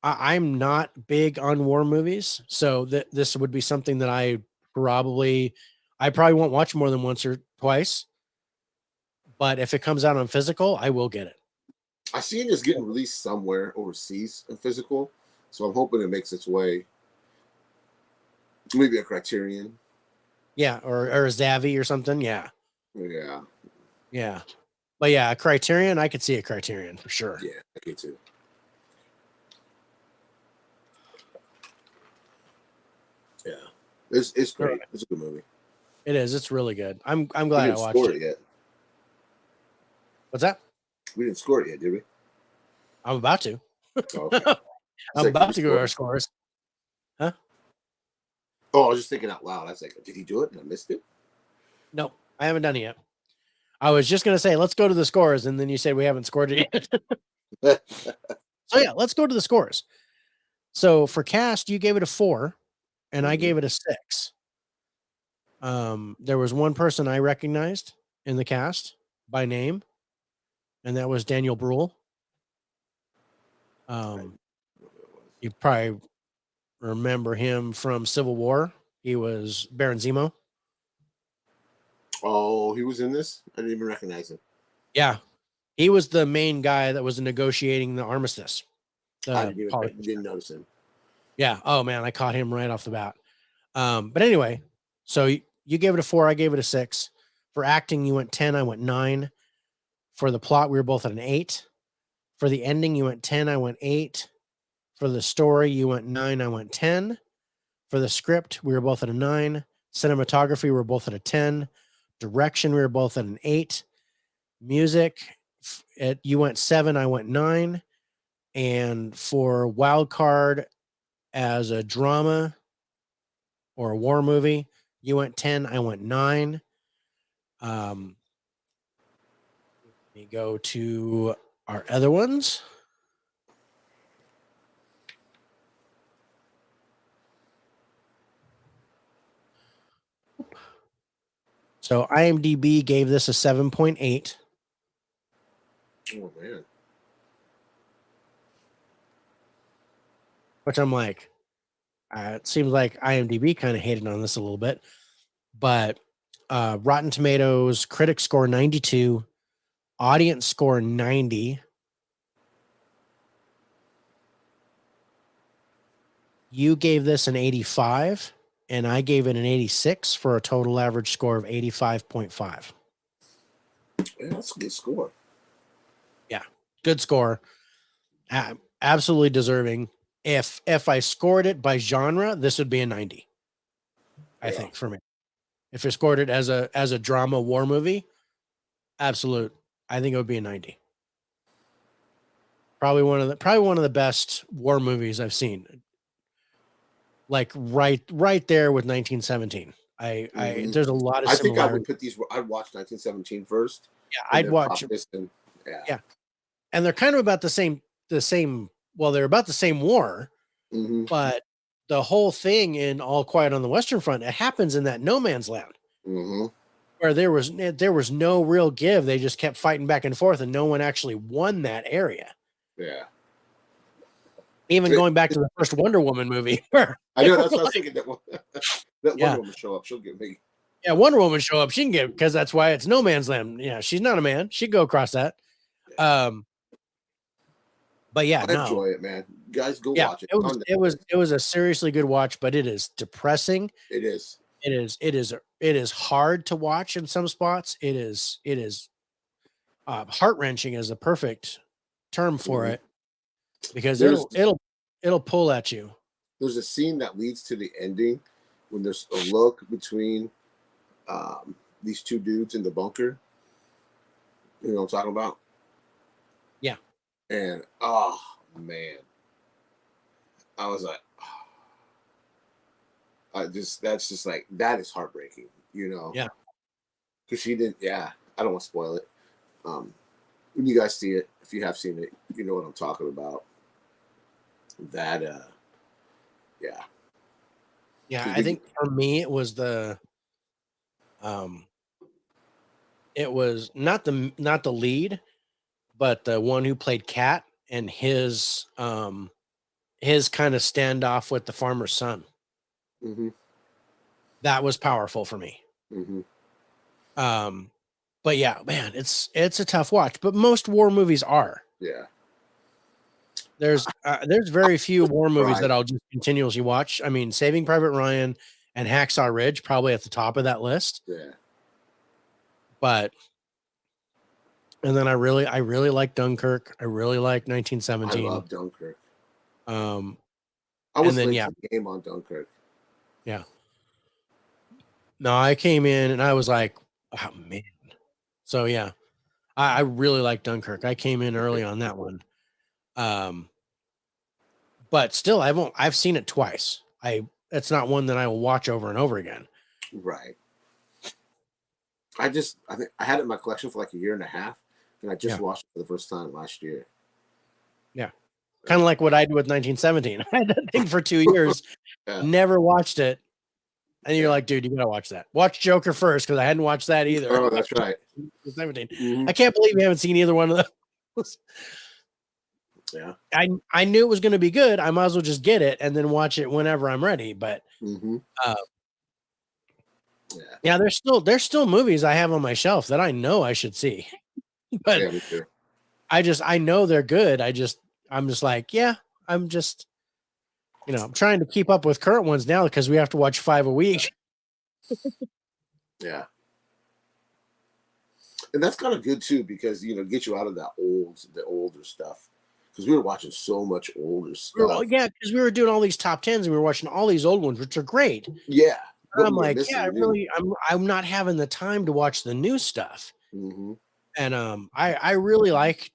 I'm not big on war movies, so this would be something that I probably won't watch more than once or twice. But if it comes out on physical, I will get it. I seen it's getting released somewhere overseas in physical, so I'm hoping it makes its way. Maybe a Criterion. Yeah, or a Zavi or something. Yeah, Yeah, yeah. But yeah, a Criterion, I could see a Criterion for sure. yeah, I can too. Yeah, it's great. Right. It's a good movie. It is. It's really good. I'm We glad I didn't watched score it. it yet. What's that? We didn't score it yet, did we? I'm about to. Oh, okay. I'm Like, about did to he go to score our it? scores. Huh? Oh, I was just thinking out loud. I was like, did he do it and I missed it? No, I haven't done it yet. I was just gonna say let's go to the scores, and then you said we haven't scored it yet. So yeah, let's go to the scores. So for cast, you gave it a 4, and I Mhm. gave it a 6. There was one person I recognized in the cast by name, and that was Daniel Bruhl. You probably remember him from Civil War. He was Baron Zemo. Oh, he was in this? I didn't even recognize him. Yeah, he was the main guy that was negotiating the armistice. I The politician. didn't notice him. Yeah. Oh man, I caught him right off the bat. But anyway, so you gave it a 4, I gave it a 6. For acting, you went 10, I went 9. For the plot, we were both at an 8. For the ending, you went 10, I went 8. For the story, you went 9, I went 10. For the script, we were both at a 9. Cinematography, we were both at a 10. Direction, we were both at an 8. Music, you went 7, I went 9. And for wild card as a drama or a war movie, you went 10, I went 9. Let me go to our other ones. So IMDb gave this a 7.8. Oh man. Which I'm like, it seems like IMDb kind of hated on this a little bit. But Rotten Tomatoes, critic score 92, audience score 90. You gave this an 85, and I gave it an 86 for a total average score of 85.5. Yeah, that's a good score. Yeah, good score. Absolutely deserving. If I scored it by genre, this would be a 90. I think for me. If I scored it as a drama war movie, absolute. I think it would be a 90. Probably one of the best war movies I've seen. Like right there with 1917. Mhm. There's a lot of I think I would similarities. put these. I'd watch 1917 first, Yeah, and I'd then watch. pop this in. Yeah. Yeah, and they're kind of about the same. Well, they're about the same war, Mm-hmm. but the whole thing in All Quiet on the Western Front, it happens in that no man's land Mm-hmm. where there was no real give. They just kept fighting back and forth, and no one actually won that area. Yeah. Even It- going back to the first Wonder Woman movie, where I they know. were That's what I was like, thinking. That one, that yeah, Wonder Woman show up. She'll get me. yeah, Wonder Woman show up, she can get, because that's why it's no man's land. Yeah, she's not a man. She'd go across that. Yeah. But yeah, I no, enjoy it, man. Guys, go yeah, watch it. it It's was on it was Netflix. it was a seriously good watch, but it is depressing. It is. It is hard to watch in some spots. It is heart-wrenching is a perfect term for Mhm. it, because There's it'll pull at you. there's a scene that leads to the ending when there's a look between these two dudes in the bunker. You know what I'm talking about? Yeah, And oh man, I was like, that's just like that is heartbreaking, you know, yeah, because she didn't. Yeah, I don't want to spoil it. When you guys see it, if you have seen it, you know what I'm talking about. That yeah, yeah. because I think for me um it was not the lead, but the one who played Cat, and his kind of standoff with the farmer's son. hmm That was powerful for me. hmm Um, but yeah, man, it's a tough watch. But most war movies are. yeah, There's very few war movies right, that I'll just continuously watch. I mean, Saving Private Ryan and Hacksaw Ridge probably at the top of that list. yeah. But and then I really like Dunkirk. I really like I 1917. love Dunkirk. Um, I and was then late yeah, to the game on Dunkirk. yeah. No, I came in and I was like, oh man. So yeah, I really like Dunkirk. I came in early on that one. Um, but still, I've seen it twice. It's not one that I will watch over and over again. Right. I think I had it in my collection for like a year and a half, and I just Yeah, watched it for the first time last year. yeah. Kind of like what I did with 1917. I had that thing for 2 years, Yeah. never watched it. And you're Yeah. like, dude, you gotta watch that. Watch Joker first, because I hadn't watched that either. Oh, that's right. 17. Mhm. I can't believe you haven't seen either one of those. Yeah. I knew it was going to be good. I might as well just get it and then watch it whenever I'm ready. But Mm-hmm. yeah, there's still movies I have on my shelf that I know I should see. But Yeah, me too. I know they're good. I'm just like, yeah, I'm just, I'm trying to keep up with current ones now because we have to watch 5 a week. Yeah. And that's kind of good too, because get you out of the older stuff. Because we were watching so much older stuff. Yeah, because we were doing all these top 10s and we were watching all these old ones, which are great. Yeah. But I'm like, yeah, I'm not having the time to watch the new stuff. Mm-hmm. And I really like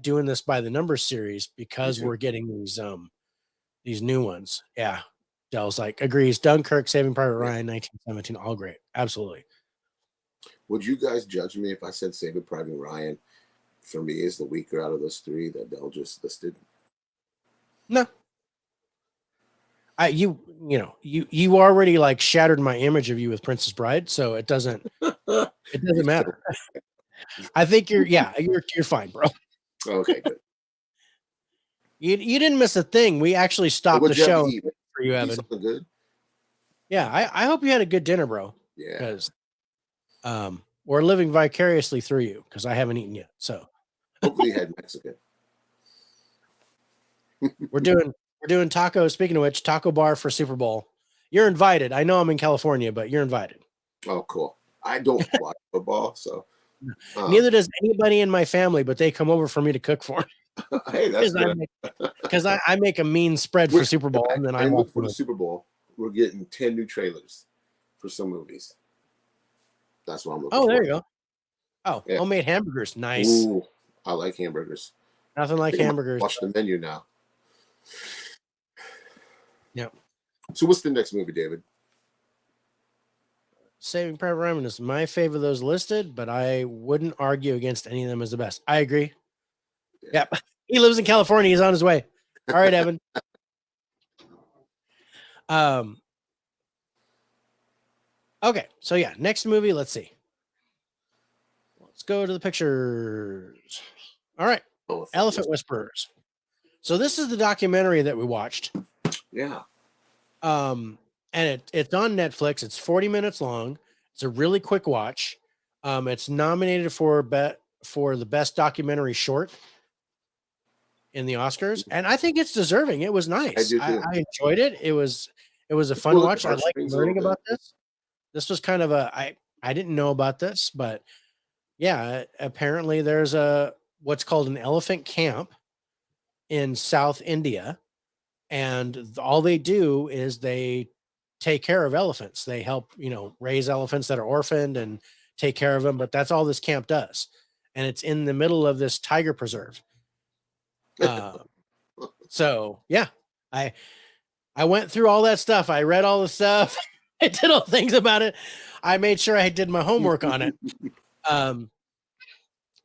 doing this by the numbers series because too. we're getting these new ones. Yeah. Dell's like agrees. Dunkirk, Saving Private Ryan, 1917, all great. Absolutely. Would you guys judge me if I said Saving Private Ryan for me is the weaker out of those 3 that Dell just listed? No. You already like shattered my image of you with Princess Bride, so it doesn't matter. I think you're fine, bro. Okay, good. You didn't miss a thing. We actually stopped the show for you, Evan. Something good? Yeah, I hope you had a good dinner, bro. Yeah. Because we're living vicariously through you because I haven't eaten yet. So hopefully you had Mexican. We're doing tacos. Speaking of which, taco bar for Super Bowl. You're invited. I know I'm in California, but you're invited. Oh, cool. I don't watch football, so neither does anybody in my family, but they come over for me to cook for them. Hey, that's good. Because I make a mean spread for Super Bowl, and then I look for the Super Bowl. We're getting 10 new trailers for some movies. That's what I'm looking for. Oh, there you go. Oh, yeah. Homemade hamburgers. Nice. Ooh, I like hamburgers. Nothing like hamburgers. Watch the menu now. Yep. So what's the next movie, David? Saving Private Ryan is my favorite of those listed, but I wouldn't argue against any of them as the best. I agree. Yeah. Yep. He lives in California. He's on his way. All right, Evan. Okay. So yeah, next movie. Let's see. Let's go to the pictures. All right. Elephant Whisperers. So this is the documentary that we watched. Yeah. And it's on Netflix. It's 40 minutes long. It's a really quick watch. It's nominated for the best documentary short in the Oscars, and I think it's deserving. It was nice. I enjoyed it. It was a fun watch. I like learning about this. This was kind of I didn't know about this, but yeah, apparently there's what's called an elephant camp in South India, and all they do is they take care of elephants. They help, raise elephants that are orphaned and take care of them. But that's all this camp does. And it's in the middle of this tiger preserve. So yeah, I went through all that stuff. I read all the stuff. I did all things about it. I made sure I did my homework on it.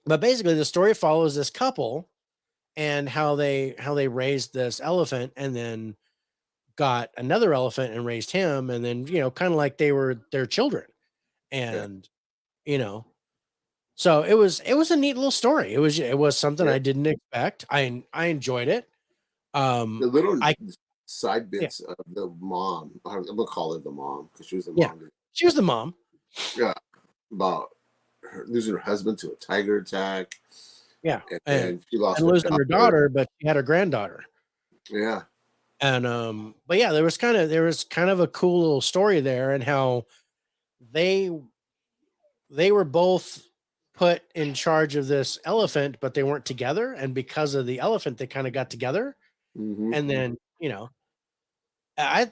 But basically the story follows this couple and how they raised this elephant and then got another elephant and raised him, and then kind of like they were their children, and so it was a neat little story. It was something I didn't expect. I enjoyed it. The little side bits of the mom. I'm gonna call her the mom because she was the mom. Yeah, she was the mom. Yeah, about her losing her husband to a tiger attack. Yeah, and she lost losing her daughter, but she had her granddaughter. Yeah. And but yeah, there was kind of a cool little story there, and how they were both put in charge of this elephant, but they weren't together, and because of the elephant they kind of got together. And then I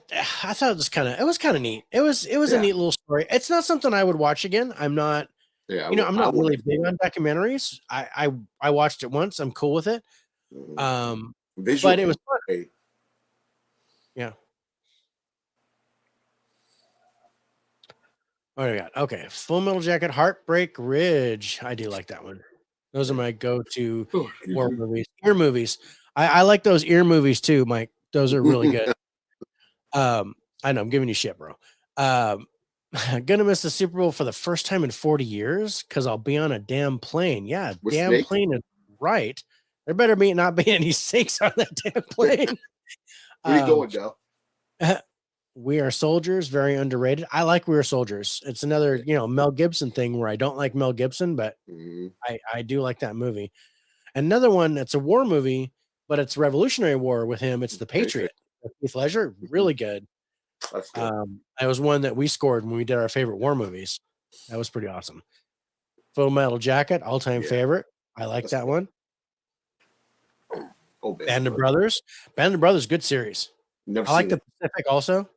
thought it was kind of neat. It was a neat little story. It's not something I would watch again. I'm not I'm not really big on documentaries. I watched it once. I'm cool with it. But it was fun. Yeah. What do we got? Okay. Full Metal Jacket, Heartbreak Ridge. I do like that one. Those are my go-to war movies. Your movies. I like those ear movies too, Mike. Those are really good. I know I'm giving you shit, bro. Gonna miss the Super Bowl for the first time in 40 years because I'll be on a damn plane. Yeah, With damn Snake? plane is right. There better be not be any snakes on that damn plane. Where you going, Joe? We Are Soldiers, very underrated. I like We Are Soldiers. It's another, Mel Gibson thing where I don't like Mel Gibson, but I do like that movie. Another one that's a war movie, but it's Revolutionary War with him. It's The Patriot. Heath Ledger, really good. That's good. That was one that we scored when we did our favorite war movies. That was pretty awesome. Full Metal Jacket, all-time favorite. I like that one. Oh, Band of Brothers. Band of Brothers, good series. Never I like the Pacific also.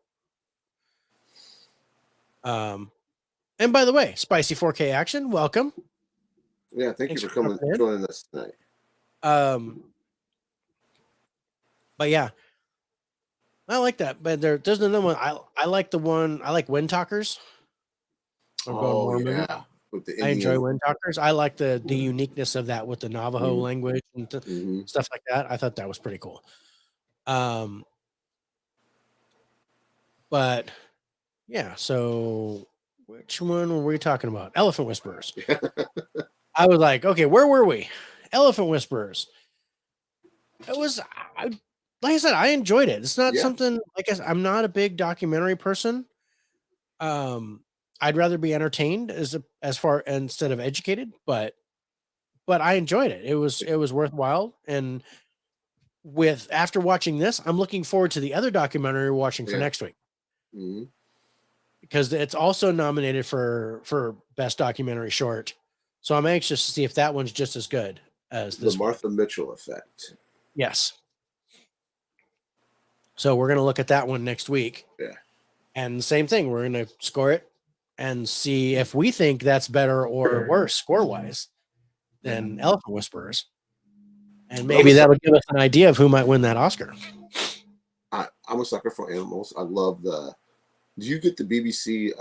And by the way, Spicy 4K Action, welcome. Yeah, thank you for joining us tonight. But yeah, I like that. But there's another one. I like the one. I like Wind Talkers. Oh yeah, with the Indian. I enjoy Wind Talkers. I like the uniqueness of that with the Navajo language and stuff like that. I thought that was pretty cool. But yeah, so which one were we talking about? Elephant Whisperers. I was like, okay, where were we? Elephant Whisperers. It was, like I said, I enjoyed it. It's not something, like I'm not a big documentary person. I'd rather be entertained as far instead of educated, but I enjoyed it. It was worthwhile. And after watching this, I'm looking forward to the other documentary we're watching for next week. Because it's also nominated for best documentary short. So I'm anxious to see if that one's just as good as this. The Martha Mitchell Effect. Yes. So we're going to look at that one next week. Yeah. And same thing, we're going to score it and see if we think that's better or worse score-wise than Elephant Whisperers. And maybe that would give us an idea of who might win that Oscar. I'm a sucker for animals. I love do you get the BBC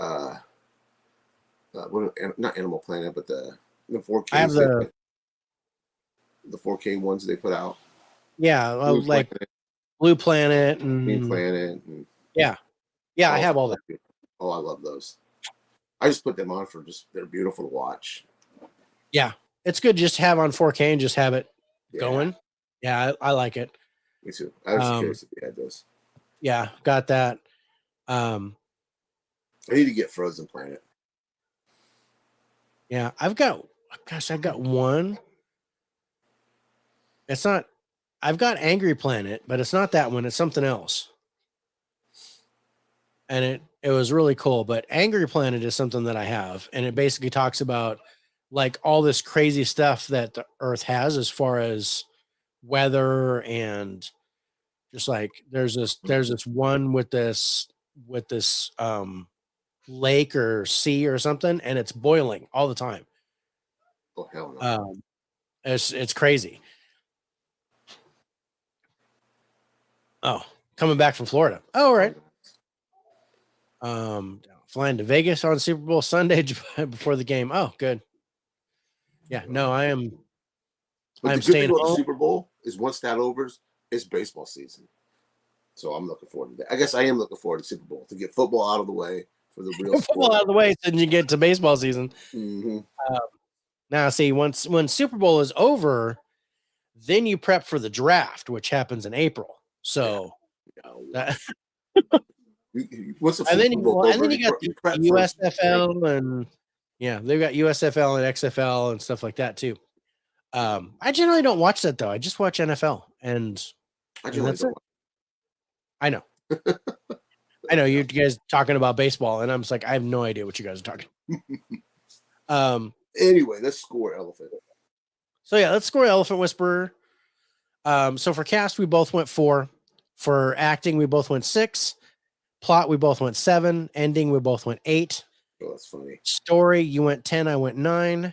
not Animal Planet, but the 4K? I have the 4K ones they put out. Yeah, like Blue Planet and Green Planet. And, yeah, I have all that. Oh, I love those. I just put them on they're beautiful to watch. Yeah, it's good just to have on 4K and just have it going. Yeah, I like it. Me too. I was curious if you had those. Yeah, got that. I need to get Frozen Planet. Yeah, I've got one. It's not. I've got Angry Planet, but it's not that one. It's something else. And it was really cool. But Angry Planet is something that I have, and it basically talks about like all this crazy stuff that the Earth has as far as weather and just like there's this one with this lake or sea or something, and it's boiling all the time. Oh hell no! It's crazy. Oh, coming back from Florida. Oh, all right. Flying to Vegas on Super Bowl Sunday before the game. Oh, good. Yeah, no, I'm staying home. The Super Bowl is once that overs, it's baseball season. So I'm looking forward to that. I guess I am looking forward to Super Bowl to get football out of the way for the real football out of the way, so then you get to baseball season. Now, see, when Super Bowl is over, then you prep for the draft, which happens in April. So, what's the and then you got the USFL and they've got USFL and XFL and stuff like that too. I generally don't watch that though. I just watch NFL and that's it. I know. I know you guys talking about baseball, and I'm just like, I have no idea what you guys are talking. Anyway, let's score Elephant. So yeah, let's score Elephant Whisperer. So for cast, we both went 4. For acting, we both went 6. Plot, we both went 7. Ending, we both went 8. Oh, that's funny. Story, you went 10, I went 9.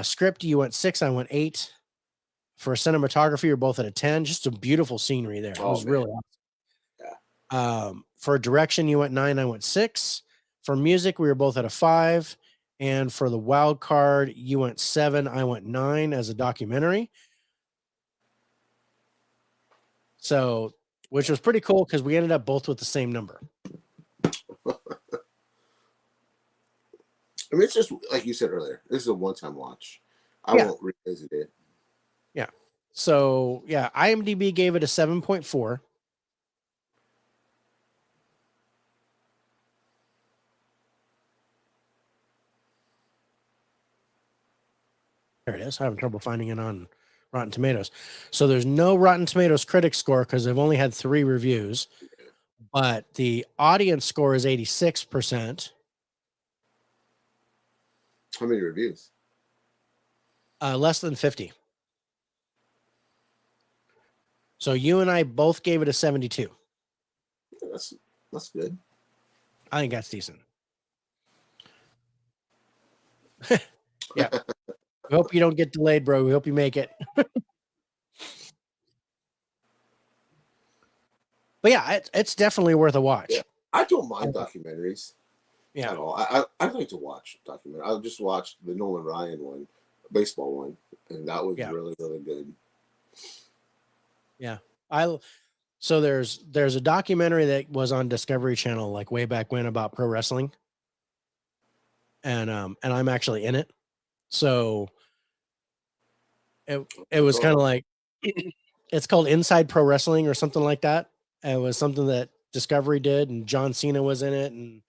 Script, you went 6, I went 8. For cinematography, you're both at a 10. Just a beautiful scenery there. It was really awesome. Yeah. For direction, you went 9, I went 6. For music, we were both at a 5. And for the wild card, you went 7, I went 9 as a documentary. So, which was pretty cool because we ended up both with the same number. I mean, it's just like you said earlier. This is a one-time watch. I won't revisit it. Yeah. So yeah, IMDb gave it a 7.4. There it is. I'm having trouble finding it on Rotten Tomatoes. So there's no Rotten Tomatoes critic score because they've only had 3 reviews, but the audience score is 86%. How many reviews? Less than 50. So you and I both gave it a 72. Yeah, that's good. I think that's decent. Yeah. We hope you don't get delayed, bro. We hope you make it. But yeah, it's definitely worth a watch. Yeah. I don't mind documentaries. Yeah. At all. I like to watch documentaries. I just watched the Nolan Ryan one, baseball one, and that was really, really good. Yeah. So there's a documentary that was on Discovery Channel like way back when about pro wrestling. And I'm actually in it. So it was kind of like it's called Inside Pro Wrestling or something like that. It was something that Discovery did, and John Cena was in it, and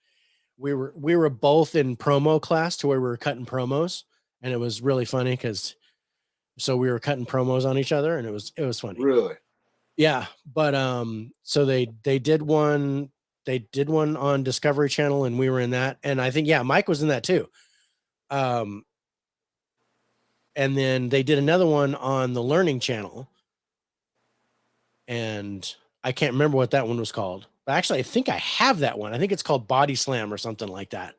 we were both in promo class to where we were cutting promos, and it was really funny because so we were cutting promos on each other, and it was funny. Really? Yeah, but so they did one on Discovery Channel, and we were in that, and I think Mike was in that too. And then they did another one on the Learning Channel, and I can't remember what that one was called. But actually, I think I have that one. I think it's called Body Slam or something like that.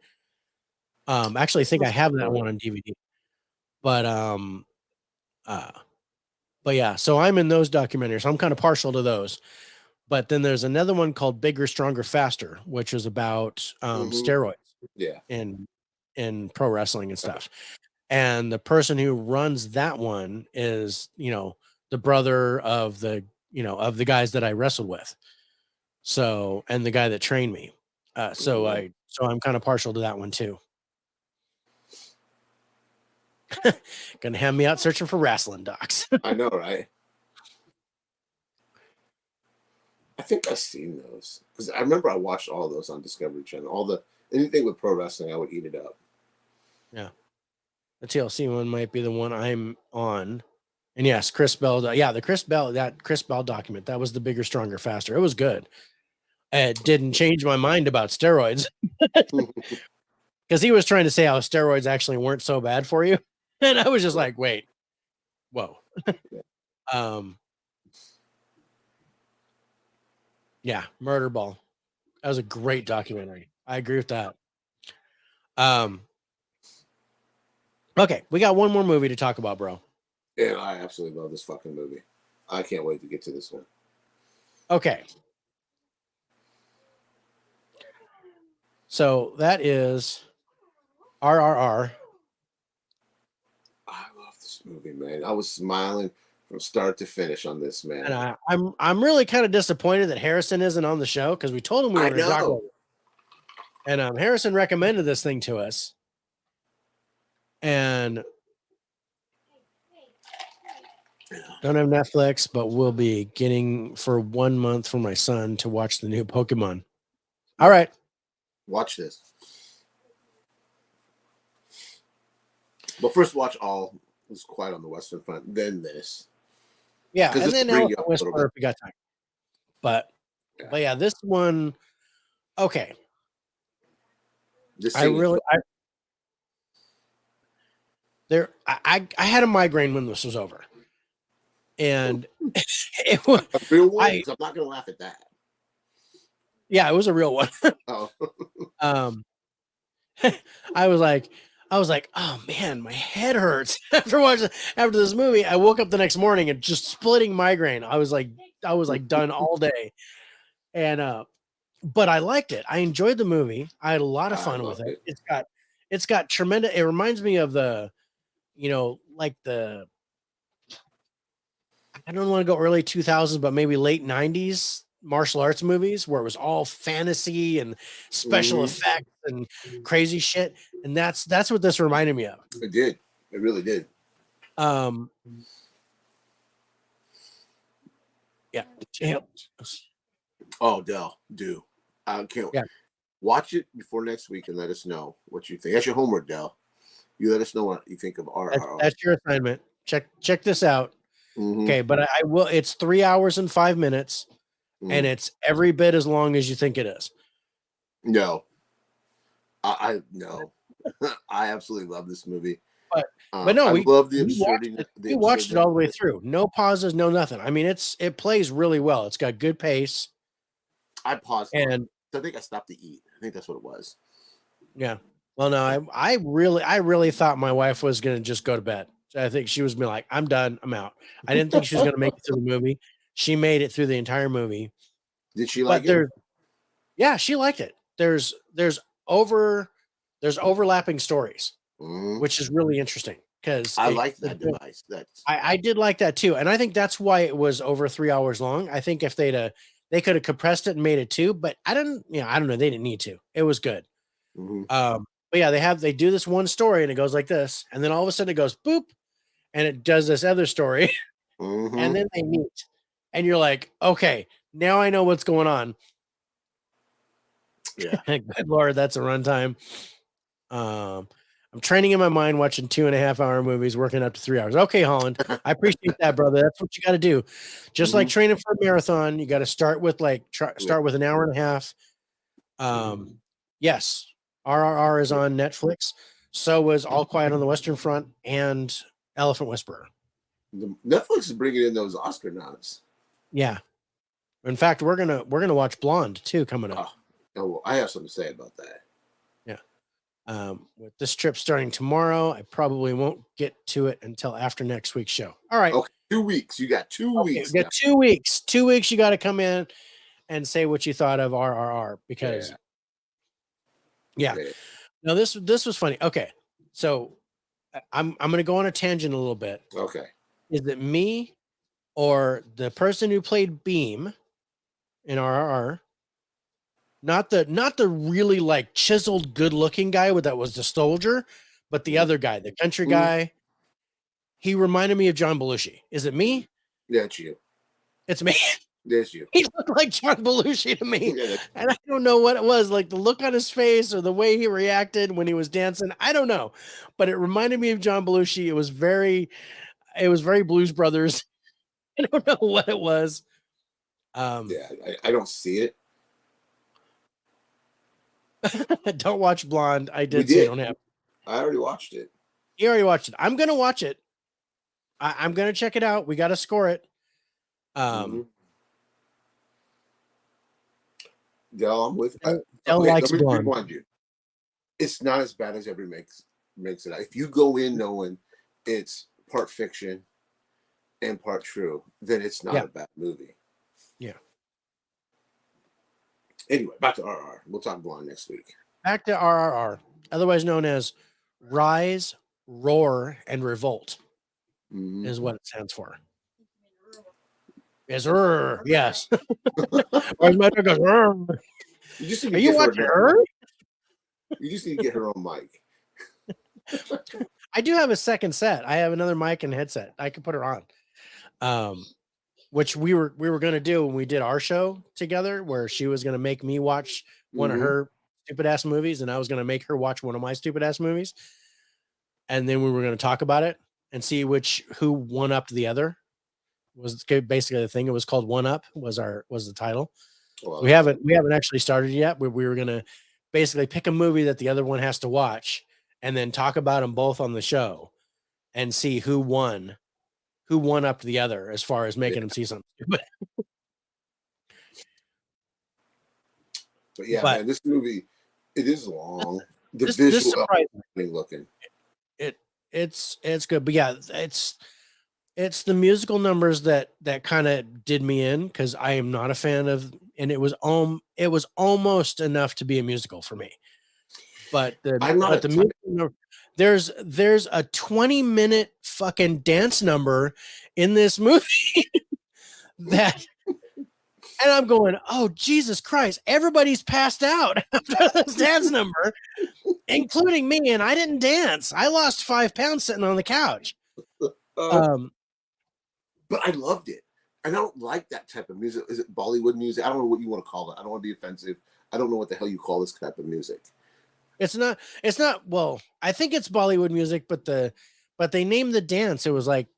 Actually, I think I have that one on DVD. But yeah, so I'm in those documentaries. I'm kind of partial to those. But then there's another one called Bigger, Stronger, Faster, which is about steroids. Yeah. In pro wrestling and stuff. And the person who runs that one is, the brother of the guys that I wrestled with. So, and the guy that trained me. So I'm kind of partial to that one too. Gonna have me out searching for wrestling docs. I know, right? I think I've seen those because I remember I watched all those on Discovery Channel. Anything with pro wrestling, I would eat it up. Yeah. The TLC one might be the one I'm on. And yes, Chris Bell. The Chris Bell document. That was the Bigger, Stronger, Faster. It was good. It didn't change my mind about steroids because he was trying to say how steroids actually weren't so bad for you. And I was just like, wait, whoa. Yeah. Murder Ball. That was a great documentary. I agree with that. Okay, we got one more movie to talk about, bro. Yeah, I absolutely love this fucking movie. I can't wait to get to this one. Okay. So that is RRR. I love this movie, man. I was smiling from start to finish on this, man. And I'm really kind of disappointed that Harrison isn't on the show because we told him we were going to talk about it. And Harrison recommended this thing to us. And don't have Netflix, but we'll be getting for 1 month for my son to watch the new Pokemon. All right. Watch this. But first watch All Is Quiet on the Western Front, then this. Yeah, and then Elephant Whisperer if we got time. But yeah, this one, okay. I had a migraine when this was over. And it was a real one. I'm not gonna laugh at that. Yeah, it was a real one. Oh. I was like, oh man, my head hurts after this movie. I woke up the next morning and just splitting migraine. I was like done all day. And but I liked it. I enjoyed the movie. I had a lot of fun with it. It's got tremendous. It reminds me of the, like I don't want to go early 2000s, but maybe late 90s martial arts movies where it was all fantasy and special Mhm. effects and crazy shit. And that's what this reminded me of. It did. It really did. Um, yeah. Oh, Dell, do. I can't Yeah. watch it before next week and let us know what you think. That's your homework, Dell. You let us know what you think of RRR. That's your assignment. Check this out. Mhm. Okay, but I will. It's 3 hours and 5 minutes, and Mhm. it's every bit as long as you think it is. No, I no. I absolutely love this movie. But no, I we love the we watched absurdity. it. The We watched it absurdity. all the way through. No pauses, no nothing. I mean, it plays really well. It's got good pace, I paused on. and I think I stopped to eat. I think that's what it was. yeah. Well, no, I really thought my wife was gonna just go to bed. So I think she was being like, "I'm done. I'm out." I didn't think she was gonna make it through the movie. She made it through the entire movie, Did she like but it? yeah, she liked it. Over there's overlapping stories, Mhm. which is really interesting because I like that device. That's I did like that too, and I think that's why it was over 3 hours long. I think if they could have compressed it and made it 2, but I don't know, they didn't need to. It was good. mhm. But yeah, they do this one story and it goes like this, and then all of a sudden it goes boop, and it does this other story, and Mhm. then they meet, and you're like, okay, now I know what's going on. Yeah. Good Lord, that's a runtime. Um, I'm training in my mind watching 2.5 hour movies, working up to 3 hours. Okay, Holland, I appreciate that, brother. That's what you got to do. Just like Mhm. training for a marathon, you got to start with Yeah. start with an hour and a half. Yes, RRR is on Netflix. So was All Quiet on the Western Front and Elephant Whisperer. Netflix is bringing in those Oscar nods. Yeah. In fact, we're gonna watch Blonde too coming up. Oh, I have something to say about that. Yeah. With this trip starting tomorrow, I probably won't get to it until after next week's show. All right. Okay, 2 weeks. You got 2 Okay, weeks we now. got 2 weeks. 2 weeks. You got to come in and say what you thought of RRR because yeah. Yeah. No, this was funny. Okay, so I'm gonna go on a tangent a little bit. Okay. Is it me or the person who played Beam in RRR? Not the really like chiseled, good looking guy that was the soldier, but the Mhm. other guy, the country Mhm. guy. He reminded me of John Belushi. Is it me? Yeah, it's you. It's me. That's you. He looked like John Belushi to me. Yeah, And I don't know what it was, like the look on his face or the way he reacted when he was dancing. I don't know. But it reminded me of John Belushi. It was very Blues Brothers. I don't know what it was. Um, yeah. I don't see it. don't watch Blonde. I We did say did. don't have. I already watched it. You already watched it. I'm gonna watch it. I'm gonna check it out. We gotta score it. Mhm. Um, Dell, I'm with. Dell Okay, likes let me Blonde. rewind you. It's not as bad as everybody makes it out. If you go in knowing it's part fiction and part true, then it's not Yeah, a bad movie. yeah. Anyway, back to RR. We'll talk Blonde next week. Back to RRR, otherwise known as Rise, Roar, and Revolt, Mhm. is what it stands for. Is yes. Where's my dog goes, "Rrr." You just need Are to you give her watching another her? mic. You just need to get her own mic. I do have a second set. I have another mic and headset. I can put her on. Um, which we were gonna do when we did our show together, where she was gonna make me watch one of Mhm. her stupid ass movies, and I was gonna make her watch one of my stupid ass movies, and then we were gonna talk about it and see who one upped the other. Was basically the thing. It was called One Up. Was the title. Well, We haven't actually started yet. We were gonna basically pick a movie that the other one has to watch, and then talk about them both on the show, and see who won up to the other as far as yeah. making them see something stupid. But yeah, But man, this movie, it is long. The this visual surprised me. looking. It it's good, but yeah, it's the musical numbers that kind of did me in because I am not a fan of, and it was almost enough to be a musical for me. But I'm not the music, there's a 20-minute fucking dance number in this movie that, and I'm going, oh Jesus Christ, everybody's passed out after this dance number, including me, and I didn't dance. I lost 5 pounds sitting on the couch. but I loved it. And I don't like that type of music. Is it Bollywood music? I don't know what you want to call it. I don't want to be offensive. I don't know what the hell you call this type of music. It's not. Well, I think it's Bollywood music, but they named the dance. It was like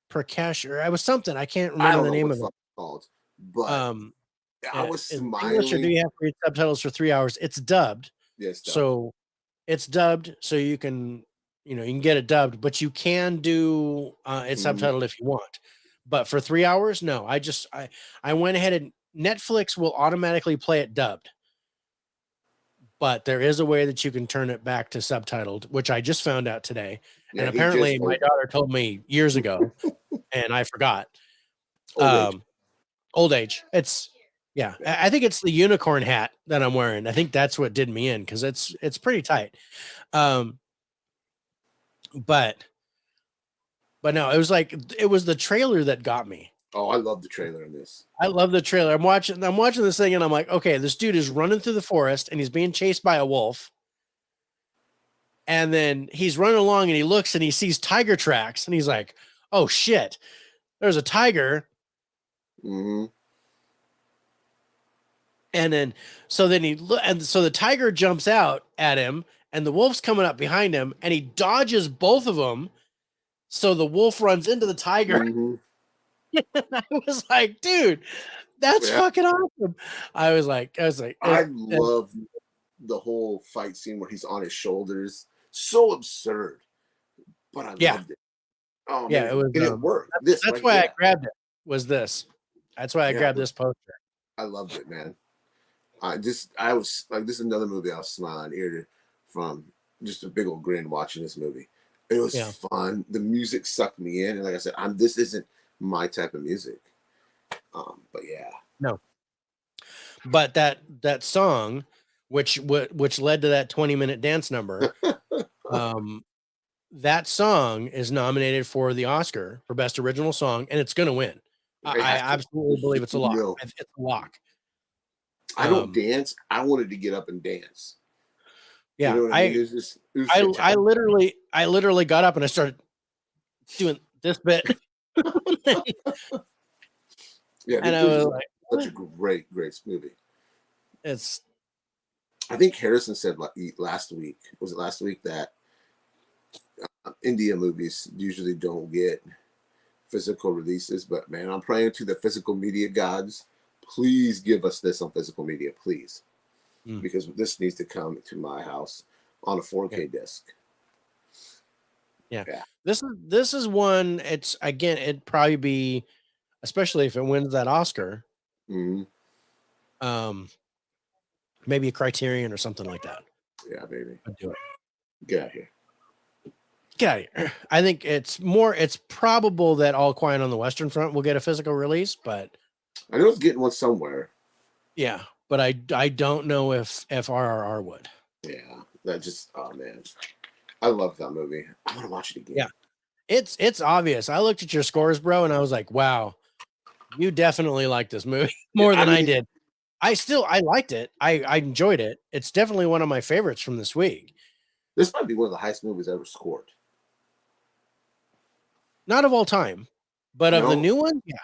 Prakash, or it was something. I can't I remember don't the know name what of the it. fuck it's called, but I was In English, or do smiling. you have to read subtitles for 3 hours? It's dubbed. Yes, So it's dubbed, so you can get it dubbed, but you can do it subtitled if you want. But for 3 hours, no. I went ahead and Netflix will automatically play it dubbed. But there is a way that you can turn it back to subtitled, which I just found out today. Yeah, and apparently my daughter told me years ago and I forgot. Old age. It's yeah. I think it's the unicorn hat that I'm wearing. I think that's what did me in, because it's pretty tight. But no, it was the trailer that got me. Oh, I love the trailer in this. I love the trailer. I'm watching this thing and I'm like, okay, this dude is running through the forest and he's being chased by a wolf. And then he's running along and he looks and he sees tiger tracks and he's like, oh shit, there's a tiger. Mm-hmm. And so the tiger jumps out at him and the wolf's coming up behind him and he dodges both of them. So the wolf runs into the tiger. Mm-hmm. I was like, dude, that's fucking awesome. I was like, I love the whole fight scene where he's on his shoulders. So absurd, but I loved it. Oh yeah, man. it was. And it worked. That's why I grabbed it. Was this? That's why I grabbed this poster. I loved it, man. I was like, this is another movie I was smiling ear from, just a big old grin watching this movie. It was fun. The music sucked me in, and like I said, this isn't my type of music. But yeah, no. But that song, which led to that 20-minute dance number, that song is nominated for the Oscar for Best Original Song, and it's going to win. I absolutely believe it's a lock. No. It's a lock. I don't dance. I wanted to get up and dance. Yeah, you know what I mean? I literally got up and I started doing this bit. Yeah, and I was like, such a great movie. I think Harrison said last week. Was it last week that India movies usually don't get physical releases? But man, I'm praying to the physical media gods. Please give us this on physical media, please, because this needs to come to my house on a 4K disc. Yeah. This is one. It's again, it'd probably be, especially if it wins that Oscar. Maybe a Criterion or something like that. Yeah, baby. I'd do it. Get out of here. Get out of here. I think it's probable that All Quiet on the Western Front will get a physical release, but I know it's getting one somewhere. Yeah, but I don't know if RRR would. Yeah, that just, oh man, I love that movie. I want to watch it again. Yeah, it's obvious. I looked at your scores, bro, and I was like, wow, you definitely like this movie more than I did. I liked it. I enjoyed it. It's definitely one of my favorites from this week. This might be one of the highest movies ever scored. Not of all time, but of the new one, yeah.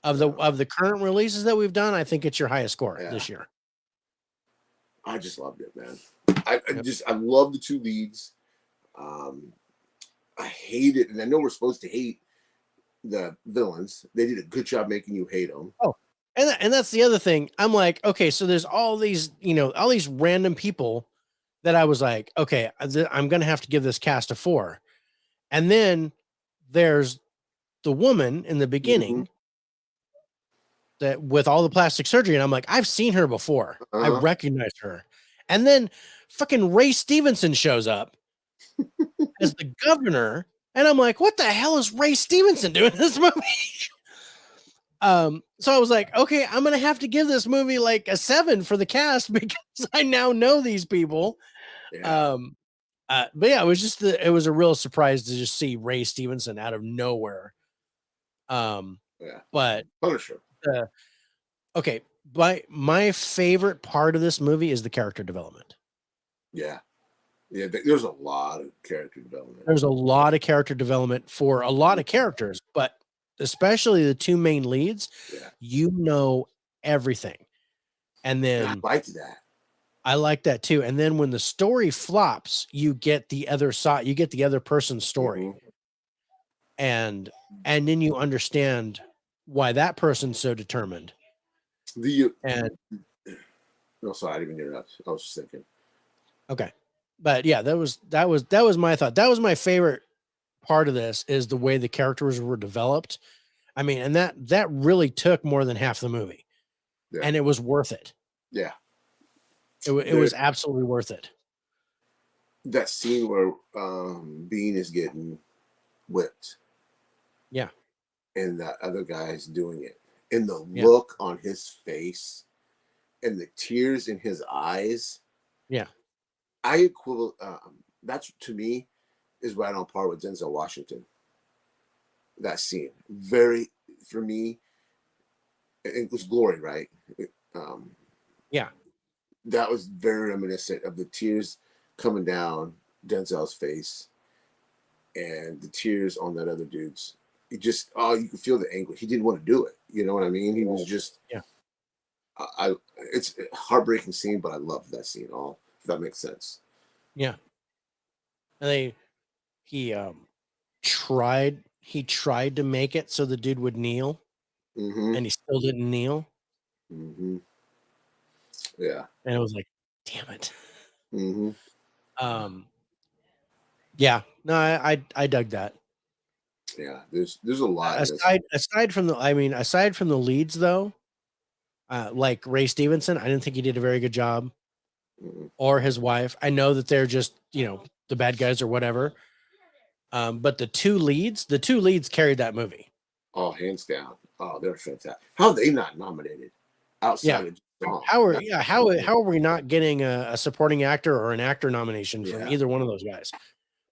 Of the current releases that we've done, I think it's your highest score this year. I just loved it, man. I love the two leads. I hate it, and I know we're supposed to hate the villains. They did a good job making you hate them. Oh, and that's the other thing. I'm like, okay, so there's all these random people that I was like, okay, I'm gonna have to give this cast a 4, and then there's the woman in the beginning. That with all the plastic surgery, and I'm like, I've seen her before. I recognize her. And then fucking Ray Stevenson shows up as the governor, and I'm like, what the hell is Ray Stevenson doing in this movie? So I was like, okay, I'm gonna have to give this movie like a 7 for the cast because I now know these people. Yeah. But yeah, it was just it was a real surprise to just see Ray Stevenson out of nowhere. Yeah. But Punisher. uh, okay, my favorite part of this movie is the character development. Yeah. Yeah. There's a lot of character development. There's a lot of character development for a lot of characters, but especially the two main leads, Yeah. you know everything. And And I then liked that. I like that too. And then when the story flops, you get the other side, you get the other person's story. Mhm. And then you understand why that person's so determined. The And no, sorry, I didn't even interrupt. I was just thinking. okay. But yeah, that was my thought. That was my favorite part of this is the way the characters were developed. I mean, and that really took more than half the movie. Yeah. And it was worth it. Yeah. It was absolutely worth it. That scene where Bean is getting whipped. Yeah. And that other guy's doing it. And the Yeah. look on his face and the tears in his eyes. Yeah. That's to me is right on par with Denzel Washington. That scene. Very, for me, it was Glory, right? Yeah. That was very reminiscent of the tears coming down Denzel's face and the tears on that other dude's. It just, you could feel the anguish. He didn't want to do it. You know what I mean? He was just, Yeah. It's a heartbreaking scene, but I love that scene if that makes sense. Yeah. And he tried to make it so the dude would kneel, Mm-hmm. and he still didn't kneel. Mm-hmm. Yeah. And it was like, damn it. Mm-hmm. Yeah. No, I dug that. Yeah. There's a lot. Aside from the leads though, like Ray Stevenson, I didn't think he did a very good job. Mm-hmm. Or his wife. I know that they're just, the bad guys or whatever. But the two leads carried that movie. Oh, hands down. Oh, they're fantastic. How are they not nominated outside of song? How are we not getting a supporting actor or an actor nomination from either one of those guys?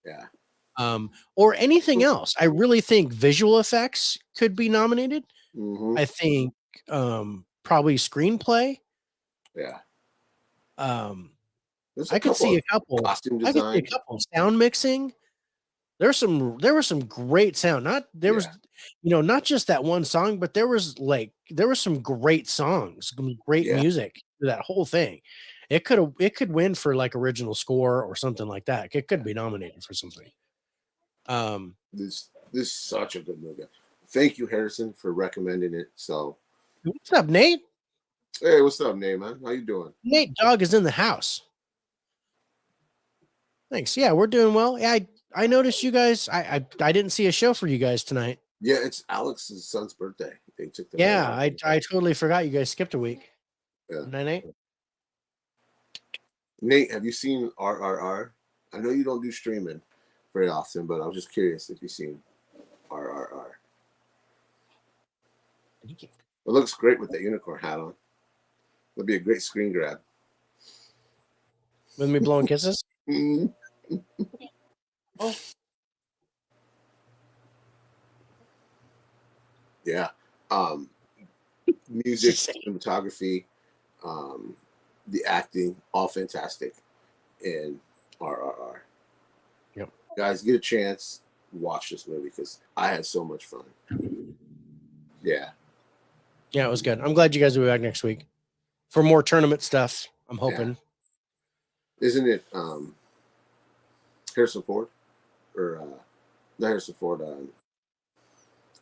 Yeah. Or anything else? I really think visual effects could be nominated. Mm-hmm. I think probably screenplay. Yeah. I could see a couple. Costume design. I could see a couple. Sound mixing. There was some great sound. Not just that one song, but there was some great songs, great music to that whole thing. It could win for like original score or something like that. It could be nominated for something. This is such a good movie. Thank you, Harrison, for recommending it. So, what's up, Nate? Hey, what's up, Nate, man? How you doing? Nate Dog is in the house. Thanks. Yeah, we're doing well. Yeah, I noticed you guys. I didn't see a show for you guys tonight. Yeah, it's Alex's son's birthday. They took the Yeah, I totally forgot you guys skipped a week. Yeah. Nate, have you seen RRR? I know you don't do streaming very often, but I was just curious if you've seen RRR. It looks great with that unicorn hat on. It'll be a great screen grab. With me blowing kisses? Oh. Yeah. Music, cinematography, the acting, all fantastic in RRR. Yep. Guys, get a chance, watch this movie because I had so much fun. Yeah. Yeah, it was good. I'm glad you guys will be back next week for more tournament stuff. I'm hoping. Yeah. Isn't it Harrison Ford? Or not Harrison Ford,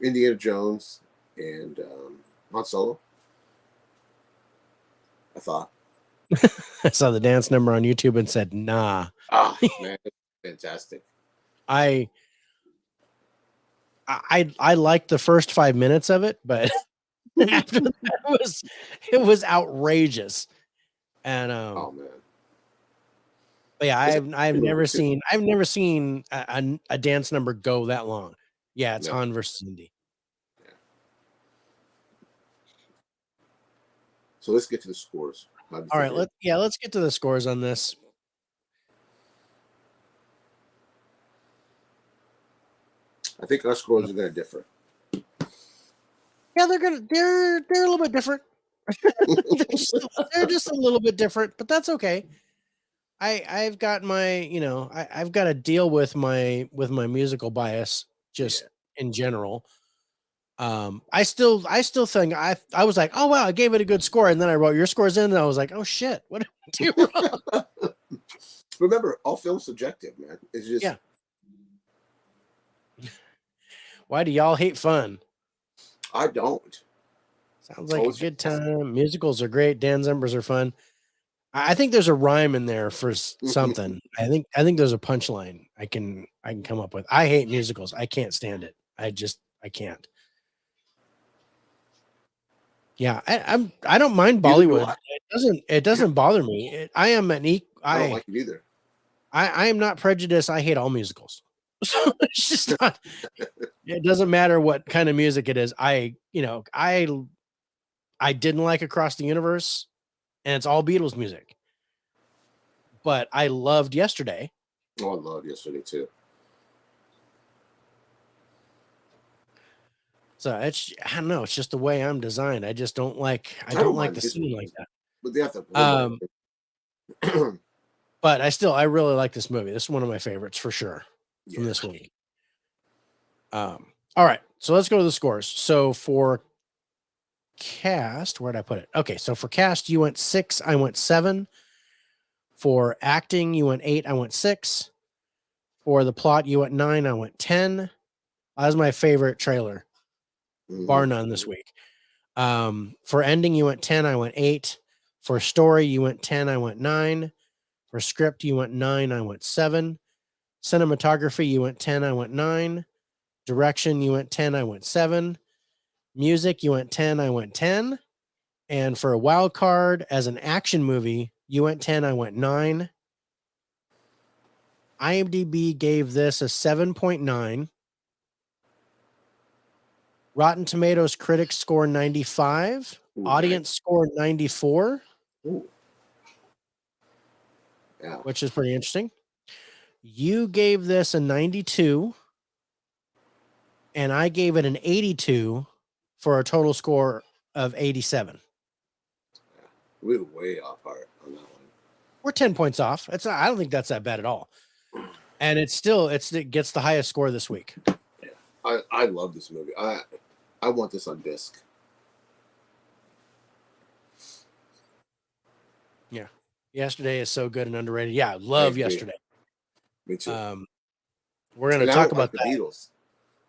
Indiana Jones and Han Solo? I thought. I saw the dance number on YouTube and said, nah. Oh, man, fantastic. I liked the first 5 minutes of it, but after that it was outrageous. And oh man. But yeah, I've never seen a dance number go that long. Yeah, it's Han versus Indy. So let's get to the scores. How do you All think right, let's get to the scores on this. I think our scores are going to differ. Yeah, they're a little bit different. they're just a little bit different, but that's okay. I've got my, I've got to deal with my musical bias just in general. I still think I was like, oh wow, I gave it a good score, and then I wrote your scores in, and I was like, oh shit, what did I do wrong? Remember, all film's subjective, man. It's just Yeah. Why do y'all hate fun? I don't. Sounds like a good time. Musicals are great. Dance numbers are fun. I think there's a rhyme in there for something. I think there's a punchline I can come up with. I hate musicals. I can't stand it. I can't. Yeah, I don't mind Bollywood. It doesn't bother me. I am an I don't like it either. I am not prejudiced. I hate all musicals. So it's just not. It doesn't matter what kind of music it is. I didn't like Across the Universe, and it's all Beatles music. But I loved Yesterday. Oh, I loved Yesterday too. So I don't know. It's just the way I'm designed. I just don't like. I don't like the scene like that. But they have to. But I really like this movie. This is one of my favorites for sure from this week. All right, so let's go to the scores. So for cast, where'd I put it? Okay, so for cast, you went 6, I went 7. For acting, you went 8, I went 6. For the plot, you went 9, I went 10. That was my favorite trailer, bar none this week. For ending, you went 10, I went 8. For story, you went 10, I went 9. For script, you went 9, I went 7. Cinematography, you went 10, I went 9. Direction, you went 10, I went 7. Music, you went 10, I went 10. And for a wild card as an action movie, you went 10, I went 9. IMDb gave this a 7.9. Rotten Tomatoes critics score 95. Audience score 94. Yeah. Which is pretty interesting. You gave this a 92, and I gave it an 82 for a total score of 87. We were way off on that one. We're 10 points off. I don't think that's that bad at all. And it gets the highest score this week. Yeah. I love this movie. I want this on disc. Yeah. Yesterday is so good and underrated. Yeah, I love Yesterday. Me too. We're going to talk about the Beatles.